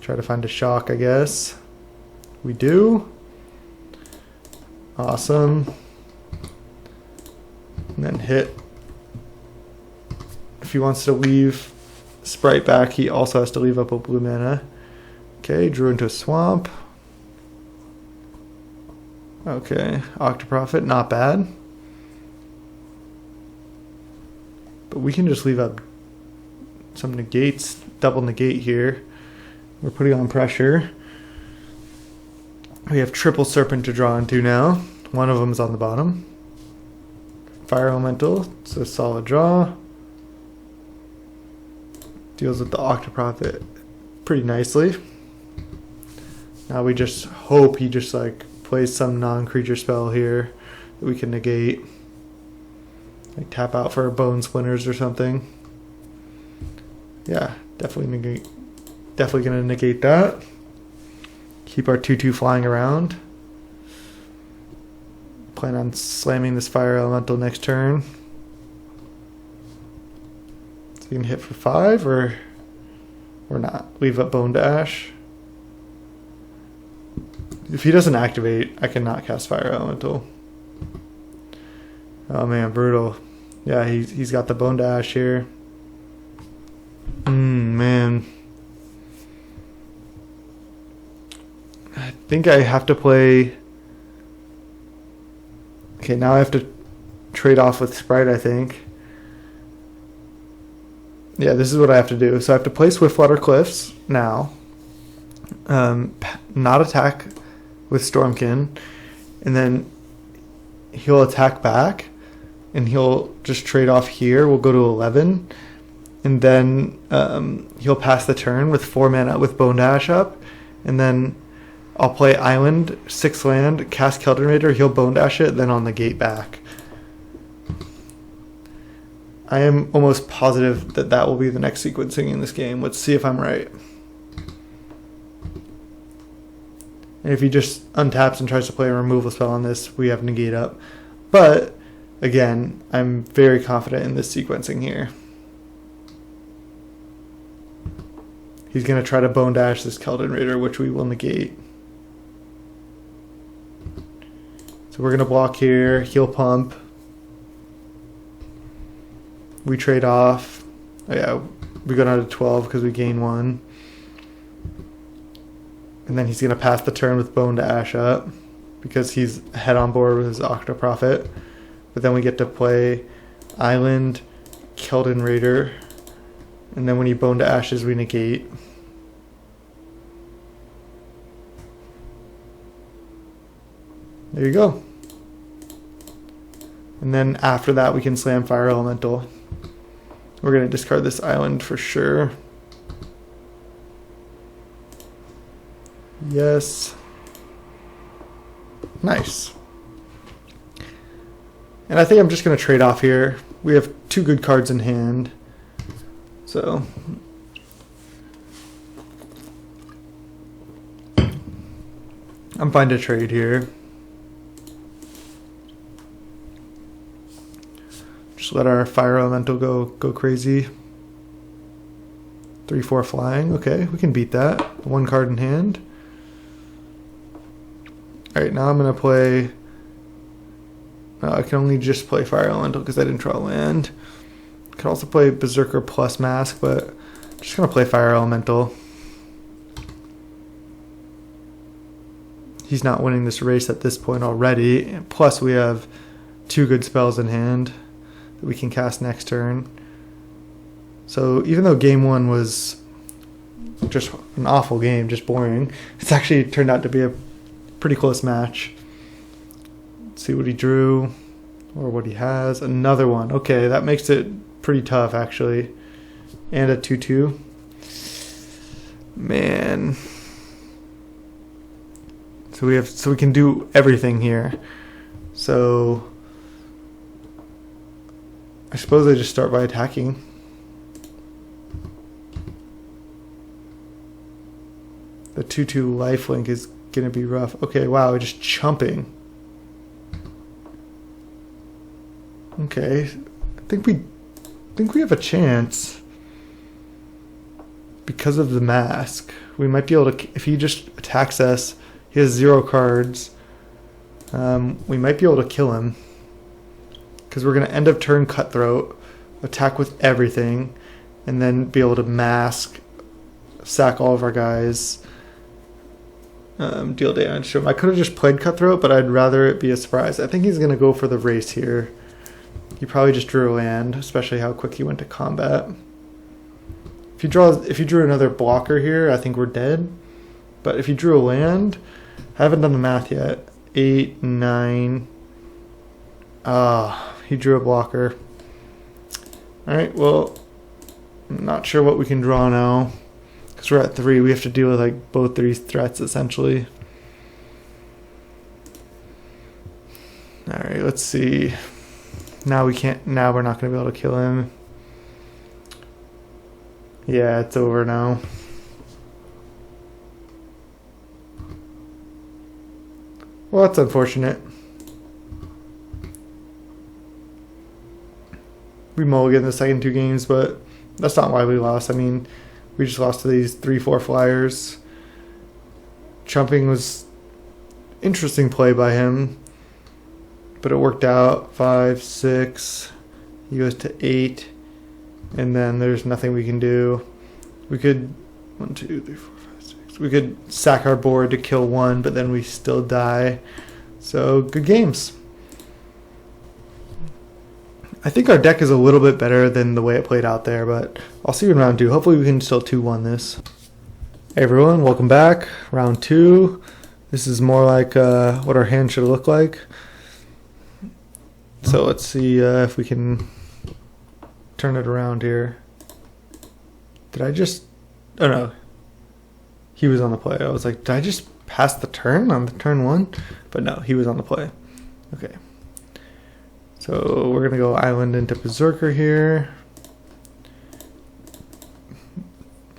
Try to find a shock, I guess. We do. Awesome. And then hit. If he wants to leave Sprite back, he also has to leave up a blue mana. Okay, drew into a swamp. Okay, Octoprophet, not bad. But we can just leave up some negates, double negate here. We're putting on pressure. We have triple Serpent to draw into now. One of them is on the bottom. Fire Elemental, it's a solid draw. Deals with the Octoprophet pretty nicely. Now we just hope he just like plays some non-creature spell here that we can negate. Like tap out for Bone Splinters or something. Yeah, definitely negate. Definitely gonna negate that. Keep our 2/2 flying around. Plan on slamming this Fire Elemental next turn. So we can hit for 5 or not. Leave up Bone Dash. If he doesn't activate, I cannot cast Fire Elemental. Oh man, brutal. Yeah, he's got the Bone Dash here. Man. I think I have to play... Okay, now I have to trade off with Sprite, I think. Yeah, this is what I have to do. So I have to play Swiftwater Cliffs now. Not attack with Stormkin. And then he'll attack back. And he'll just trade off here. We'll go to 11. And then he'll pass the turn with 4 mana with Bone Dash up. And then I'll play Island, 6 land, cast Keldon Raider, he'll Bone Dash it, then I'll negate back. I am almost positive that that will be the next sequencing in this game. Let's see if I'm right. And if he just untaps and tries to play a removal spell on this, we have negate up. But, again, I'm very confident in this sequencing here. He's going to try to Bone Dash this Keldon Raider, which we will negate. So we're going to block here, heal pump. We trade off. Oh yeah, we go down to 12 because we gain 1. And then he's going to pass the turn with Bone Dash up because he's head on board with his Octoprophet. But then we get to play Island, Keldon Raider. And then when he Bone Dashes, we negate. There you go. And then after that, we can slam Fire Elemental. We're going to discard this island for sure. Yes. Nice. And I think I'm just going to trade off here. We have 2 good cards in hand. So I'm fine to trade here. Just let our Fire Elemental go crazy. 3/4 flying. Okay, we can beat that. 1 card in hand. Alright, now I'm going to play... I can only just play Fire Elemental because I didn't draw land. I could also play Berserker plus Mask, but I'm just going to play Fire Elemental. He's not winning this race at this point already. Plus we have 2 good spells in hand that we can cast next turn. So even though game 1 was just an awful game, just boring, it's actually turned out to be a pretty close match. Let's see what he drew or what he has. Another one. Okay, that makes it pretty tough actually. And a 2/2. Man. So we can do everything here. So I suppose I just start by attacking. The 2/2 lifelink is gonna be rough. Okay, wow, just chumping. Okay, I think we have a chance because of the mask. We might be able to, if he just attacks us, he has 0 cards. We might be able to kill him because we're gonna end of turn Cutthroat, attack with everything, and then be able to mask, sack all of our guys. Deal damage to him. I could have just played Cutthroat, but I'd rather it be a surprise. I think he's going to go for the race here. He probably just drew a land, especially how quick he went to combat. If you drew another blocker here, I think we're dead. But if you drew a land, I haven't done the math yet. 8, 9. He drew a blocker. Alright, well, I'm not sure what we can draw now. Because we're at 3, we have to deal with like both these threats essentially. Alright, let's see. Now we're not going to be able to kill him. Yeah, it's over now. Well, that's unfortunate. We mulliganed the second 2 games, but that's not why we lost. I mean, we just lost to these 3/4 flyers. Chumping was interesting play by him, but it worked out. 5, 6. He goes to 8, and then there's nothing we can do. We could 1, 2, 3, 4, 5, 6. We could sack our board to kill 1, but then we still die. So good games. I think our deck is a little bit better than the way it played out there, but I'll see you in round 2. Hopefully we can still 2-1 this. Hey everyone, welcome back. Round 2. This is more like what our hand should look like. So let's see if we can turn it around here. Did I just... Oh no. He was on the play. I was like, did I just pass the turn on the turn 1? But no, he was on the play. Okay. So we're going to go island into Berserker here.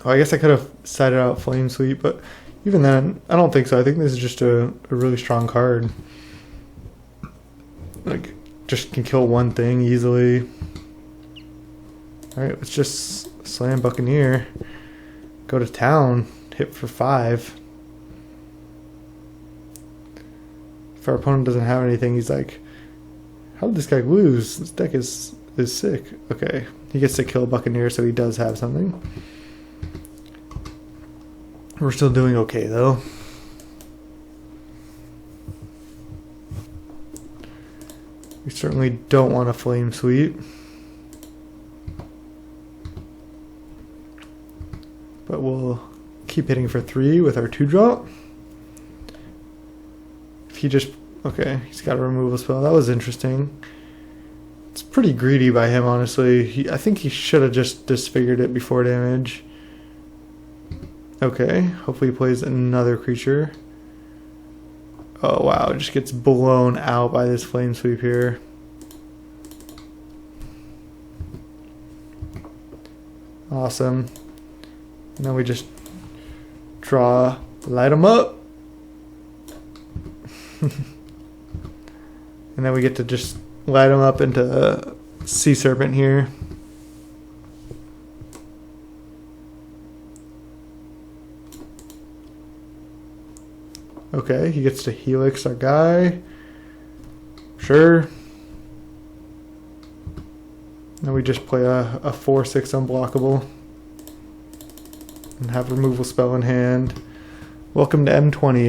Oh, I guess I could have sided out Flame Sweep, but even then, I don't think so. I think this is just a really strong card. Like, just can kill 1 thing easily. Alright, let's just slam Buccaneer. Go to town. Hit for 5. If our opponent doesn't have anything, he's like, how did this guy lose? This deck is sick. Okay, he gets to kill Buccaneer, so he does have something. We're still doing okay, though. We certainly don't want a Flame Sweep. But we'll keep hitting for 3 with our 2-drop. If he just Okay, he's got a removal spell. That was interesting. It's pretty greedy by him, honestly. I think he should have just disfigured it before damage. Okay, hopefully he plays another creature. Oh wow, it just gets blown out by this flame sweep here. Awesome. And then we just draw, light them up. And then we get to just light them up into Sea Serpent here. Okay, he gets to Helix our guy. Sure. Now we just play a 4/6 unblockable. And have removal spell in hand. Welcome to M20.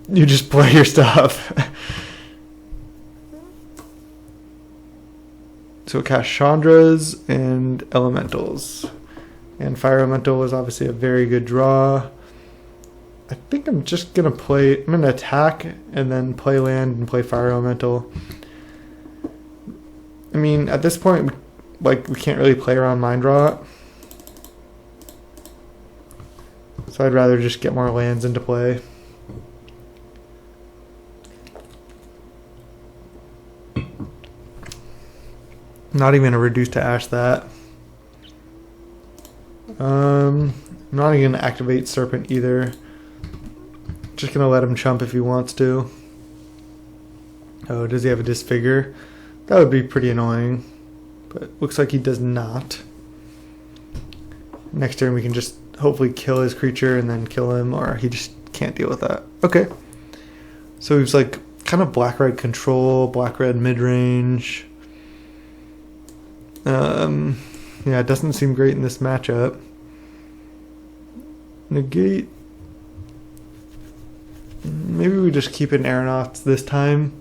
You just play your stuff. So it casts Chandras and Elementals. And Fire Elemental is obviously a very good draw. I think I'm just going to attack and then play land and play Fire Elemental. I mean, at this point, we can't really play around Mind Rot. So I'd rather just get more lands into play. Not even a reduce to ash that. I'm not even gonna activate Serpent either. Just gonna let him chump if he wants to. Oh, does he have a disfigure? That would be pretty annoying. But looks like he does not. Next turn we can just hopefully kill his creature and then kill him, or he just can't deal with that. Okay. So he's like kind of black-red control, black-red mid-range. Yeah, it doesn't seem great in this matchup. Negate. Maybe we just keep in Aeronauts this time.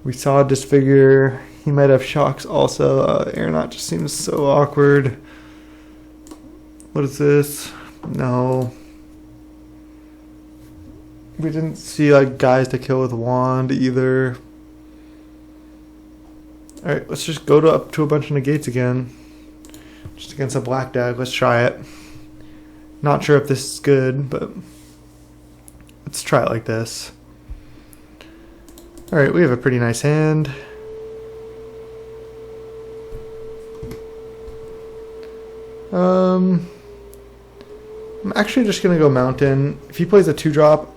We saw Disfigure. He might have shocks also. Aeronaut just seems so awkward. What is this? No. We didn't see like guys to kill with wand either. Alright, let's just go up to a bunch of negates again. Just against a black deck. Let's try it. Not sure if this is good, but let's try it like this. Alright, we have a pretty nice hand. I'm actually just going to go Mountain. If he plays a 2-drop,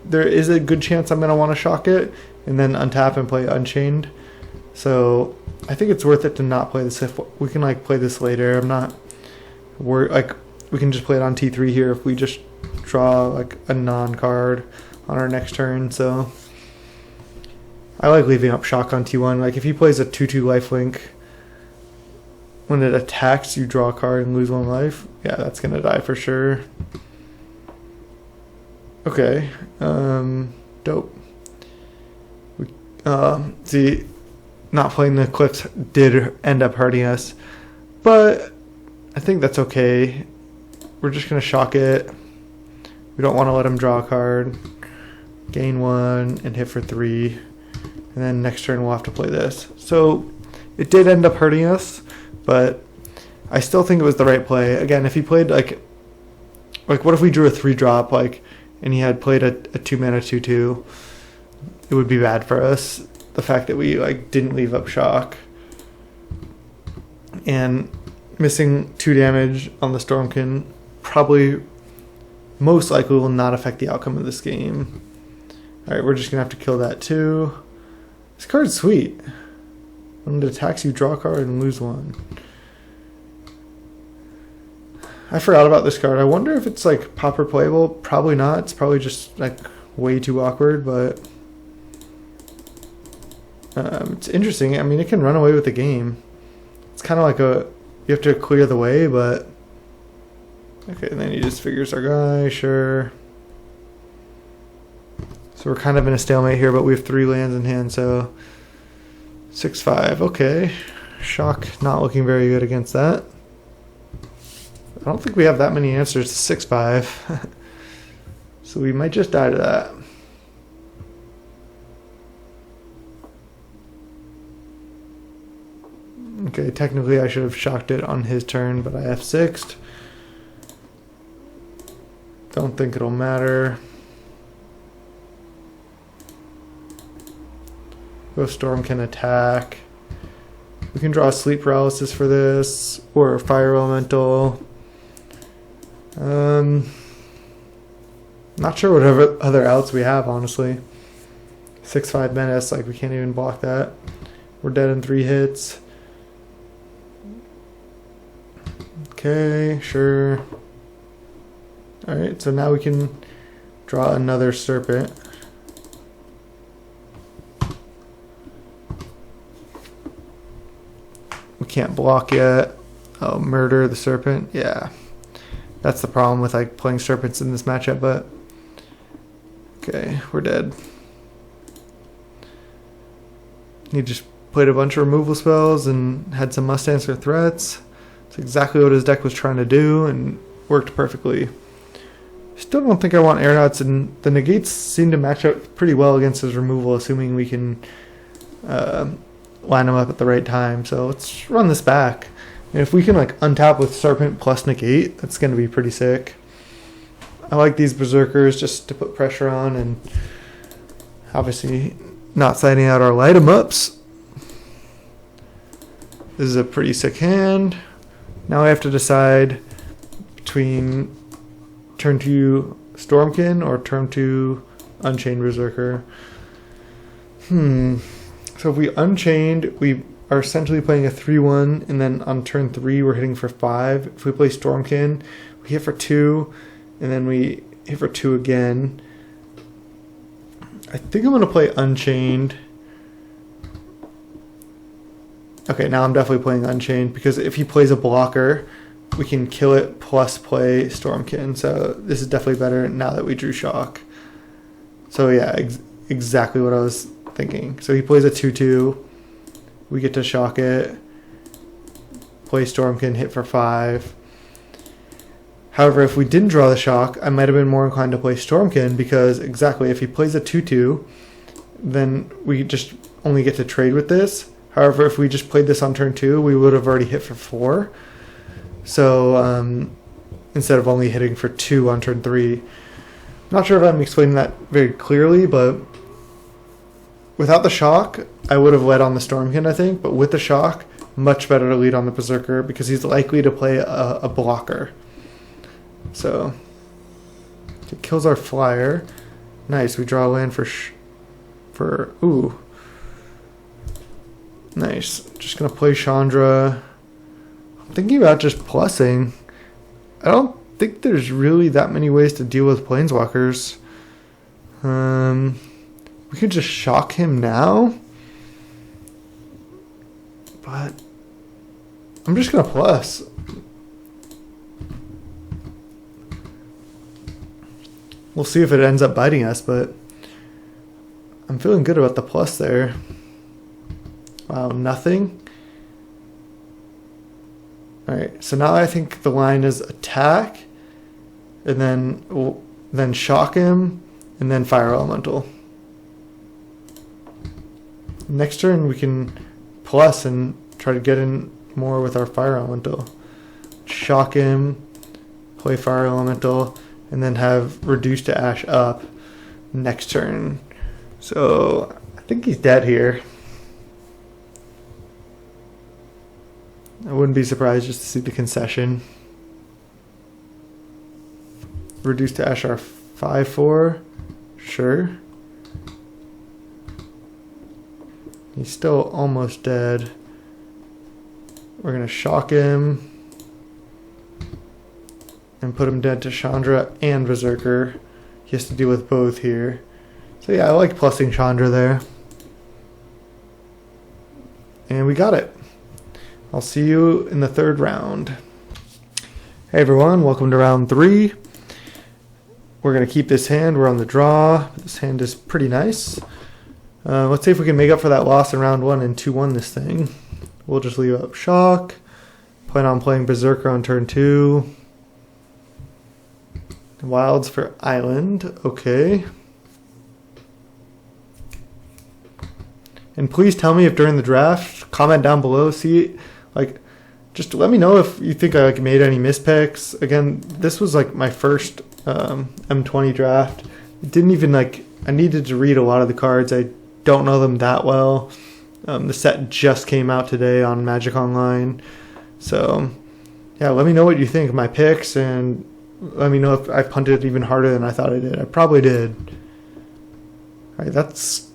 there is a good chance I'm going to want to shock it and then untap and play Unchained. So I think it's worth it to not play this if we can like play this later. I'm not worried. Like we can just play it on T3 here if we just draw like a non-card on our next turn. So I like leaving up shock on T1. Like if he plays a 2/2 lifelink, when it attacks you draw a card and lose 1 life. Yeah, that's gonna die for sure. Okay, dope. See, not playing the Eclipse did end up hurting us, but I think that's okay. We're just gonna shock it. We don't want to let him draw a card. Gain 1 and hit for 3, and then next turn we'll have to play this. So it did end up hurting us, but I still think it was the right play. Again, if he played like what if we drew a 3-drop and he had played a 2-mana 2/2, it would be bad for us. The fact that we didn't leave up shock and missing 2 damage on the Stormkin probably most likely will not affect the outcome of this game. Alright, we're just gonna have to kill that too. This card's sweet. When it attacks you, draw a card and lose 1. I forgot about this card. I wonder if it's popper playable. Probably not. It's probably just way too awkward, but it's interesting. I mean, it can run away with the game. It's kind of like you have to clear the way, but okay, and then he just figures our guy, sure. So we're kind of in a stalemate here, but we have 3 lands in hand, so 6/5, okay. Shock not looking very good against that. I don't think we have that many answers to 6/5. So we might just die to that. Okay, technically I should have shocked it on his turn, but I F6'd. Don't think it'll matter. Ghost Storm can attack. We can draw Sleep Paralysis for this, or Fire Elemental. Not sure what other outs we have, honestly. 6/5 Menace, like we can't even block that. We're dead in 3 hits. Okay, sure. Alright, so now we can draw another Serpent. We can't block yet. Oh, murder the Serpent. Yeah. That's the problem with like playing Serpents in this matchup, but okay, we're dead. He just played a bunch of removal spells and had some must-answer threats. It's exactly what his deck was trying to do and worked perfectly. Still don't think I want Aeronauts, and the negates seem to match up pretty well against his removal, assuming we can line them up at the right time. So let's run this back. And if we can like untap with Serpent plus negate, that's going to be pretty sick. I like these Berserkers just to put pressure on, and obviously not signing out our light 'em ups. This is a pretty sick hand. Now I have to decide between turn 2 Stormkin or turn 2 Unchained Berserker. So if we Unchained, we are essentially playing a 3-1, and then on turn 3 we're hitting for 5. If we play Stormkin, we hit for 2, and then we hit for 2 again. I think I'm going to play Unchained. Okay, now I'm definitely playing Unchained, because if he plays a blocker, we can kill it plus play Stormkin. So this is definitely better now that we drew Shock. So yeah, exactly what I was thinking. So he plays a 2-2. We get to Shock it. Play Stormkin, hit for 5. However, if we didn't draw the Shock, I might have been more inclined to play Stormkin, because exactly, if he plays a 2-2, then we just only get to trade with this. However, if we just played this on turn 2, we would have already hit for 4. So instead of only hitting for 2 on turn 3. Not sure if I'm explaining that very clearly, but without the Shock, I would have led on the Stormkin, I think. But with the Shock, much better to lead on the Berserker, because he's likely to play a blocker. So it kills our flyer. Nice, we draw a land for ooh. Nice. Just gonna play Chandra. I'm thinking about just plussing. I don't think there's really that many ways to deal with Planeswalkers. We could just shock him now. But I'm just gonna plus. We'll see if it ends up biting us, but I'm feeling good about the plus there. Wow, nothing. Alright, so now I think the line is attack, and then shock him, and then fire elemental. Next turn we can plus and try to get in more with our fire elemental. Shock him, play fire elemental, and then have reduced to ash up next turn. So I think he's dead here. I wouldn't be surprised just to see the concession. Reduced to ash our 5/4. Sure. He's still almost dead. We're going to shock him and put him dead to Chandra and Berserker. He has to deal with both here. So yeah, I like plussing Chandra there. And we got it. I'll see you in the 3rd round. Hey everyone, welcome to round 3. We're going to keep this hand. We're on the draw. This hand is pretty nice. Let's see if we can make up for that loss in round 1 and 2-1 this thing. We'll just leave up Shock. Plan on playing Berserker on turn 2. Wilds for Island. Okay. And please tell me if during the draft, comment down below, see Like, just let me know if you think I like made any mispicks. Again, this was like my first M20 draft. It didn't even like, I needed to read a lot of the cards. I don't know them that well. The set just came out today on Magic Online. So yeah, let me know what you think of my picks, and let me know if I punted even harder than I thought I did. I probably did. All right, that's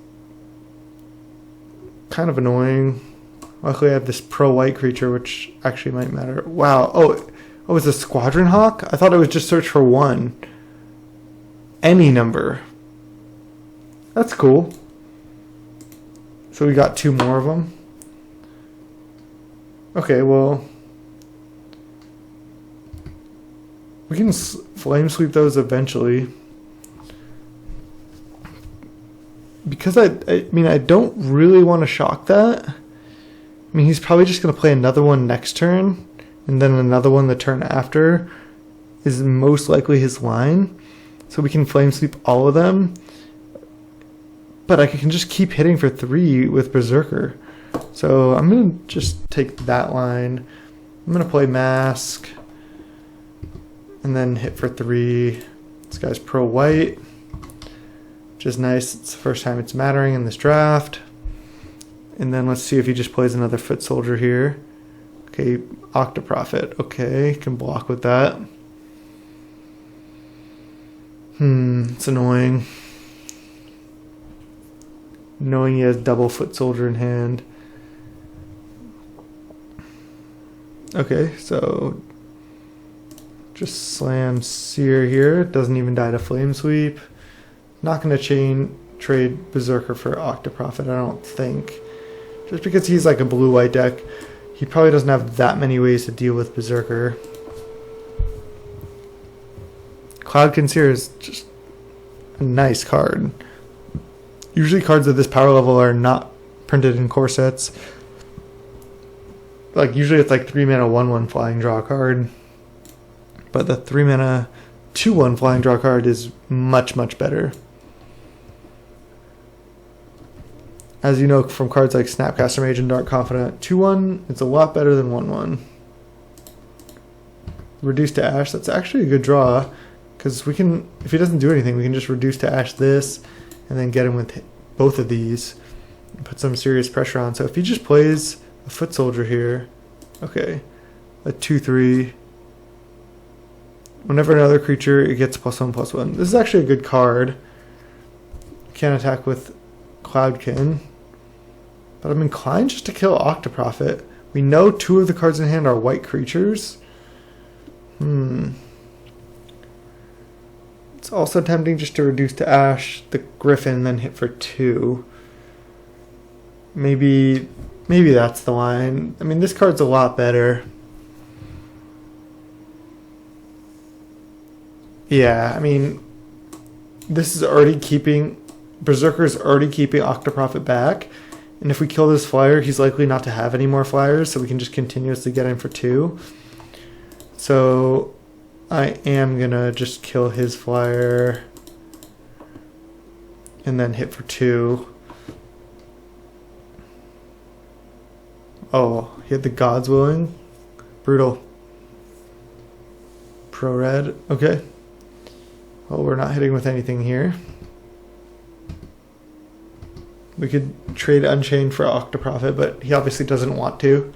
kind of annoying. Luckily, I have this pro white creature, which actually might matter. Wow. Oh, it's a Squadron Hawk? I thought it was just search for one. Any number. That's cool. So we got 2 more of them. Okay, well, we can flame sweep those eventually. Because I mean, I don't really want to shock that. I mean, he's probably just going to play another one next turn, and then another one the turn after is most likely his line. So we can flame sweep all of them. But I can just keep hitting for 3 with Berserker. So I'm going to just take that line. I'm going to play Mask. And then hit for 3. This guy's pro white, which is nice. It's the first time it's mattering in this draft. And then let's see if he just plays another Foot Soldier here. Okay, Octoprophet. Okay, can block with that. It's annoying. Knowing he has double Foot Soldier in hand. Okay, so just slam Seer here. Doesn't even die to Flame Sweep. Not going to trade Berserker for Octoprophet, I don't think. Just because he's like a blue-white deck, he probably doesn't have that many ways to deal with Berserker. Cloud Conceer is just a nice card. Usually cards of this power level are not printed in core sets. Like, usually it's like 3 mana 1/1 flying draw card. But the 3 mana 2/1 flying draw card is much, much better. As you know from cards like Snapcaster Mage and Dark Confidant, 2/1 is a lot better than 1/1. Reduce to Ash, that's actually a good draw. Because we can, if he doesn't do anything, we can just reduce to Ash this, and then get him with both of these, and put some serious pressure on. So if he just plays a Foot Soldier here, okay, a 2/3. Whenever another creature, it gets +1/+1. This is actually a good card. Can't attack with Cloudkin. But I'm inclined just to kill Octoprophet. We know 2 of the cards in hand are white creatures. It's also tempting just to reduce to Ash the Griffin, then hit for 2. Maybe that's the line. I mean, this card's a lot better. Yeah, I mean, this is already keeping... Berserker's already keeping Octoprophet back. And if we kill this flyer, he's likely not to have any more flyers, so we can just continuously get him for 2. So I am going to just kill his flyer and then hit for 2. Oh, he had the God's Willing. Brutal. Pro red. Okay. Well, we're not hitting with anything here. We could trade Unchained for Octoprophet, but he obviously doesn't want to.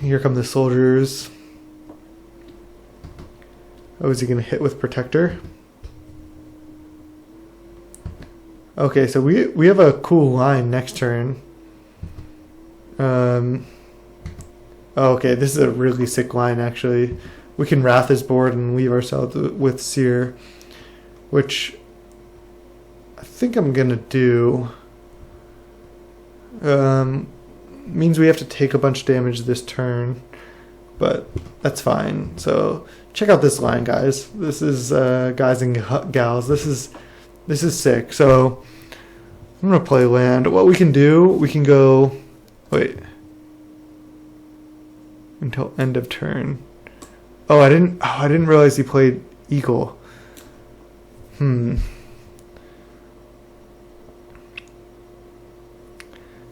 Here come the soldiers. Oh, is he going to hit with Protector? Okay, so we have a cool line next turn. Okay, this is a really sick line, actually. We can Wrath his board and leave ourselves with Seer, which I think I'm going to do. Means we have to take a bunch of damage this turn, but that's fine. So check out this line, guys. This is guys and gals. This is sick. So I'm gonna play land. What we can do, we can go. Wait. Until end of turn. Oh, I didn't realize he played Eagle.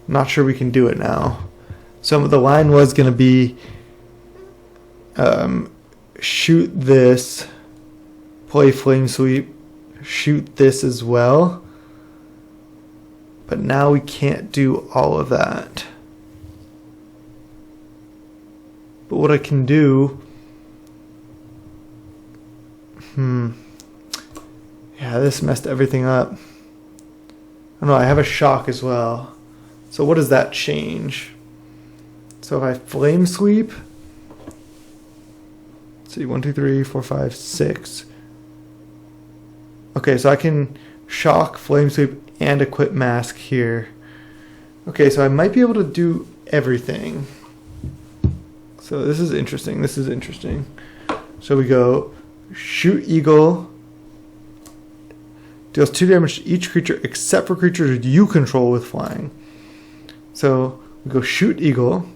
Not sure we can do it now. So the line was going to be shoot this, play flame sweep, shoot this as well. But now we can't do all of that. But what I can do... Yeah, this messed everything up. Oh no, I have a shock as well. So what does that change? So if I flame sweep... Let's see, 1, 2, 3, 4, 5, 6. Okay, so I can shock, flame sweep, and equip mask here. Okay, so I might be able to do everything. So this is interesting. This is interesting. So we go shoot eagle. Deals 2 damage to each creature except for creatures you control with flying. So we go shoot eagle.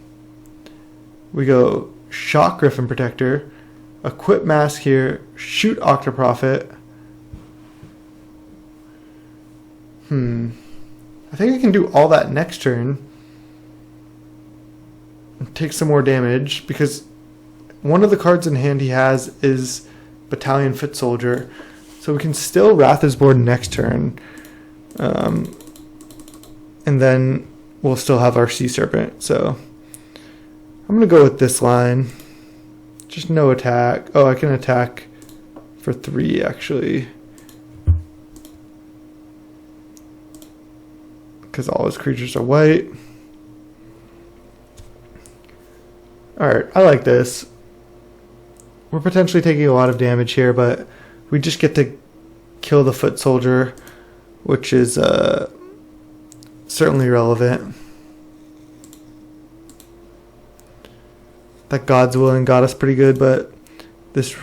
We go shock Griffin Protector. Equip mask here. Shoot Octoprophet. I think I can do all that next turn. And take some more damage because one of the cards in hand he has is Battalion Foot Soldier. So we can still Wrath his board next turn. And then we'll still have our Sea Serpent. So I'm going to go with this line. Just no attack. Oh, I can attack for 3 actually. Because all his creatures are white. Alright, I like this. We're potentially taking a lot of damage here, but we just get to kill the Foot Soldier, which is certainly relevant. That God's Willing got us pretty good, but this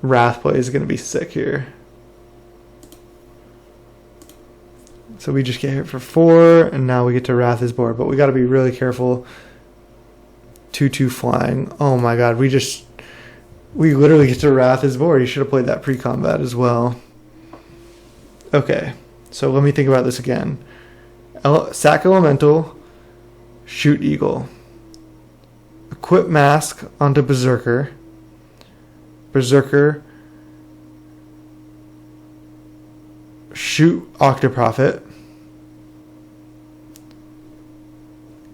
Wrath play is going to be sick here. So we just get hit for 4, and now we get to Wrath his board, but we got to be really careful. 2/2 flying. Oh my god, we literally get to Wrath his board. He should have played that pre-combat as well. Okay, so let me think about this again. Sack Elemental, shoot Eagle. Equip Mask onto Berserker. Berserker, shoot Octoprophet.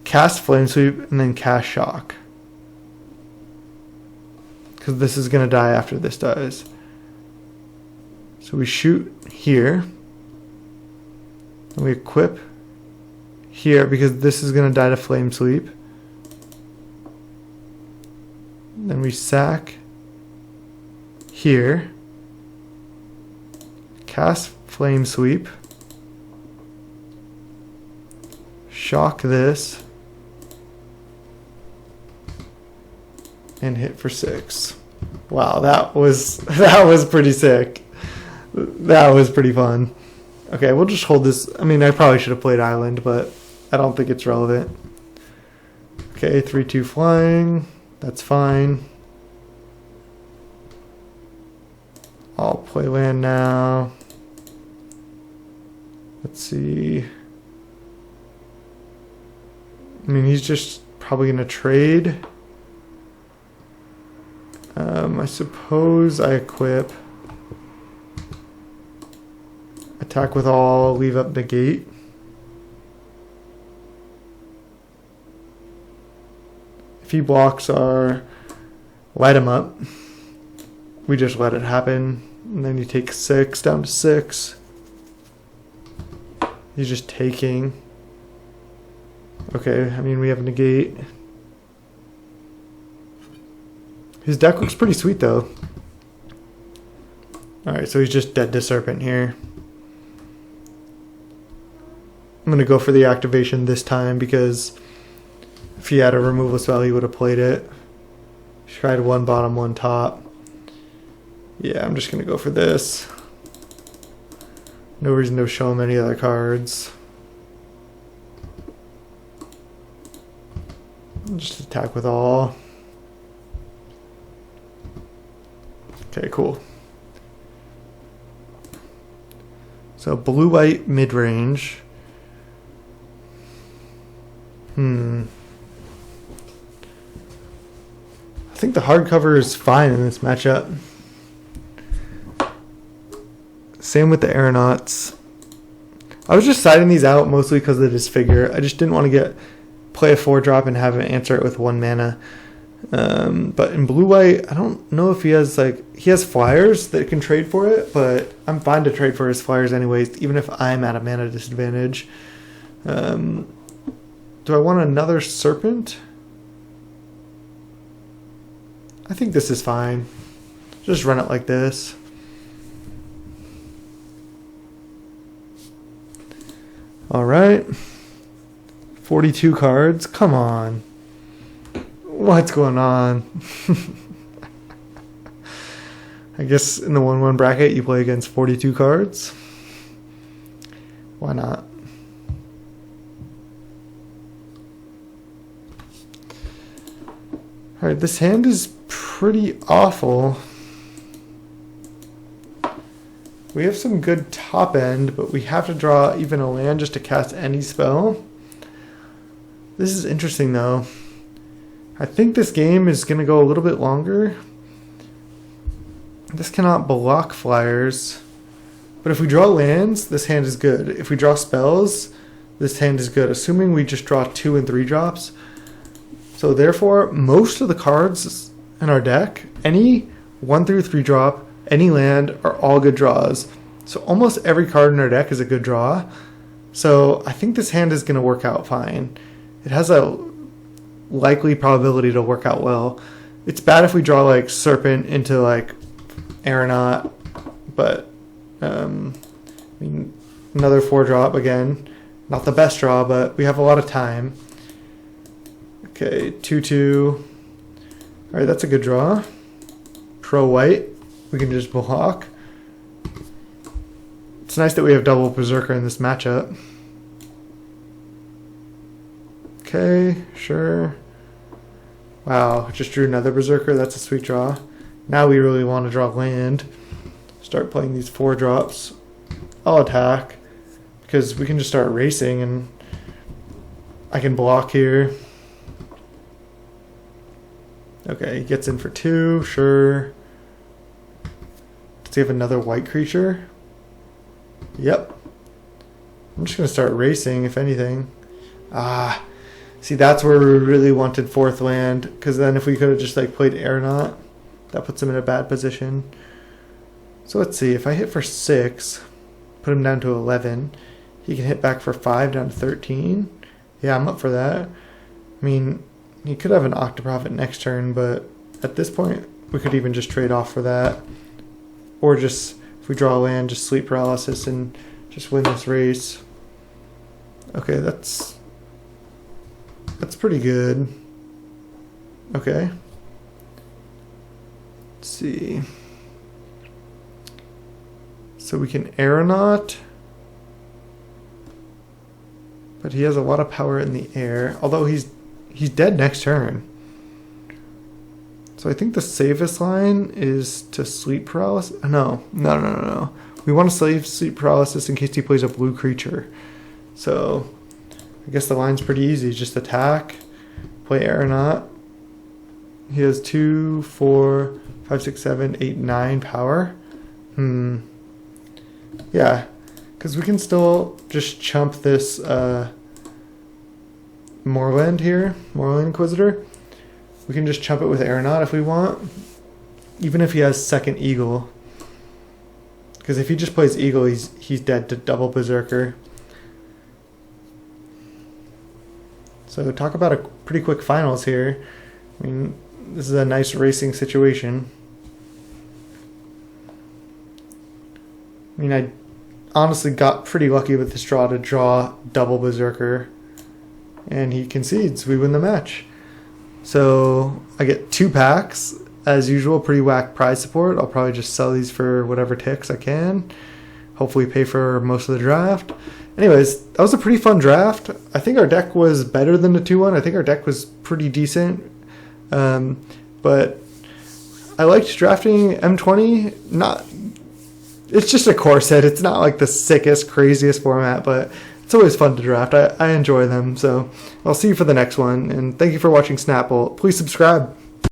Cast Flame Sweep, and then cast Shock. Because this is going to die after this dies. So we shoot here. And we equip here because this is going to die to Flame Sweep. Then we sack here. Cast Flame Sweep. Shock this. And hit for 6. Wow, that was pretty sick. That was pretty fun. Okay, we'll just hold this. I mean, I probably should have played Island, but I don't think it's relevant. Okay, 3/2 flying. That's fine. I'll play land now. Let's see. I mean, he's just probably going to trade. I suppose I equip. Attack with all, leave up negate. If he blocks our light him up, we just let it happen. And then you take 6 down to 6. He's just taking. Okay, I mean, we have negate. His deck looks pretty sweet, though. Alright, so he's just dead to Serpent here. I'm going to go for the activation this time because if he had a removal spell, he would have played it. Tried 1 bottom, 1 top. Yeah, I'm just going to go for this. No reason to show him any other cards. Just attack with all. Okay, cool. So blue-white mid-range. I think the hardcover is fine in this matchup. Same with the aeronauts. I was just siding these out mostly because of this figure. I just didn't want to play a 4-drop and have him answer it with 1 mana. But in blue-white, I don't know if he has he has flyers that can trade for it, but I'm fine to trade for his flyers anyways, even if I'm at a mana disadvantage. Do I want another serpent? I think this is fine. Just run it like this. Alright. 42 cards. Come on. What's going on? I guess in the 1-1 bracket you play against 42 cards. Why not? Alright, this hand is pretty awful. We have some good top end, but we have to draw even a land just to cast any spell. This is interesting though. I think this game is going to go a little bit longer. This cannot block flyers. But if we draw lands, this hand is good. If we draw spells, this hand is good. Assuming we just draw 2 and 3 drops. So therefore, most of the cards in our deck, any 1 through 3 drop, any land, are all good draws. So almost every card in our deck is a good draw. So I think this hand is going to work out fine. It has a likely probability to work out well. It's bad if we draw Serpent into Aeronaut, but I mean, another 4-drop again. Not the best draw, but we have a lot of time. Okay, 2/2. Alright, that's a good draw. Pro white. We can just block. It's nice that we have double Berserker in this matchup. Okay, sure. Wow, just drew another Berserker. That's a sweet draw. Now we really want to draw land. Start playing these 4-drops. I'll attack because we can just start racing and I can block here. Okay, he gets in for 2, sure. Does he have another white creature? Yep. I'm just going to start racing, if anything. See, that's where we really wanted 4th land, because then if we could have just played Aeronaut, that puts him in a bad position. So let's see, if I hit for 6, put him down to 11, he can hit back for 5 down to 13. Yeah, I'm up for that. I mean, he could have an Octoprophet next turn, but at this point, we could even just trade off for that. Or just, if we draw a land, just sleep paralysis and just win this race. Okay, that's pretty good. Okay. Let's see. So we can Aeronaut. But he has a lot of power in the air. Although he's dead next turn. So I think the safest line is to sleep paralysis. No. We want to save sleep paralysis in case he plays a blue creature. So I guess the line's pretty easy. Just attack, play Aeronaut. He has 2, 4, 5, 6, 7, 8, 9 power. Yeah, because we can still just chump this Moorland here, Moorland Inquisitor. We can just chump it with Aeronaut if we want, even if he has 2nd Eagle. Because if he just plays Eagle, he's dead to double Berserker. So talk about a pretty quick finals here. I mean, this is a nice racing situation. I mean, I honestly got pretty lucky with this draw to draw double Berserker. And he concedes. We win the match. So I get 2 packs. As usual, pretty whack prize support. I'll probably just sell these for whatever ticks I can. Hopefully pay for most of the draft. Anyways, that was a pretty fun draft. I think our deck was better than the 2-1. I think our deck was pretty decent. But I liked drafting M20. It's just a core set. It's not like the sickest, craziest format, but it's always fun to draft. I enjoy them. So I'll see you for the next one. And thank you for watching Snap Bolt. Please subscribe.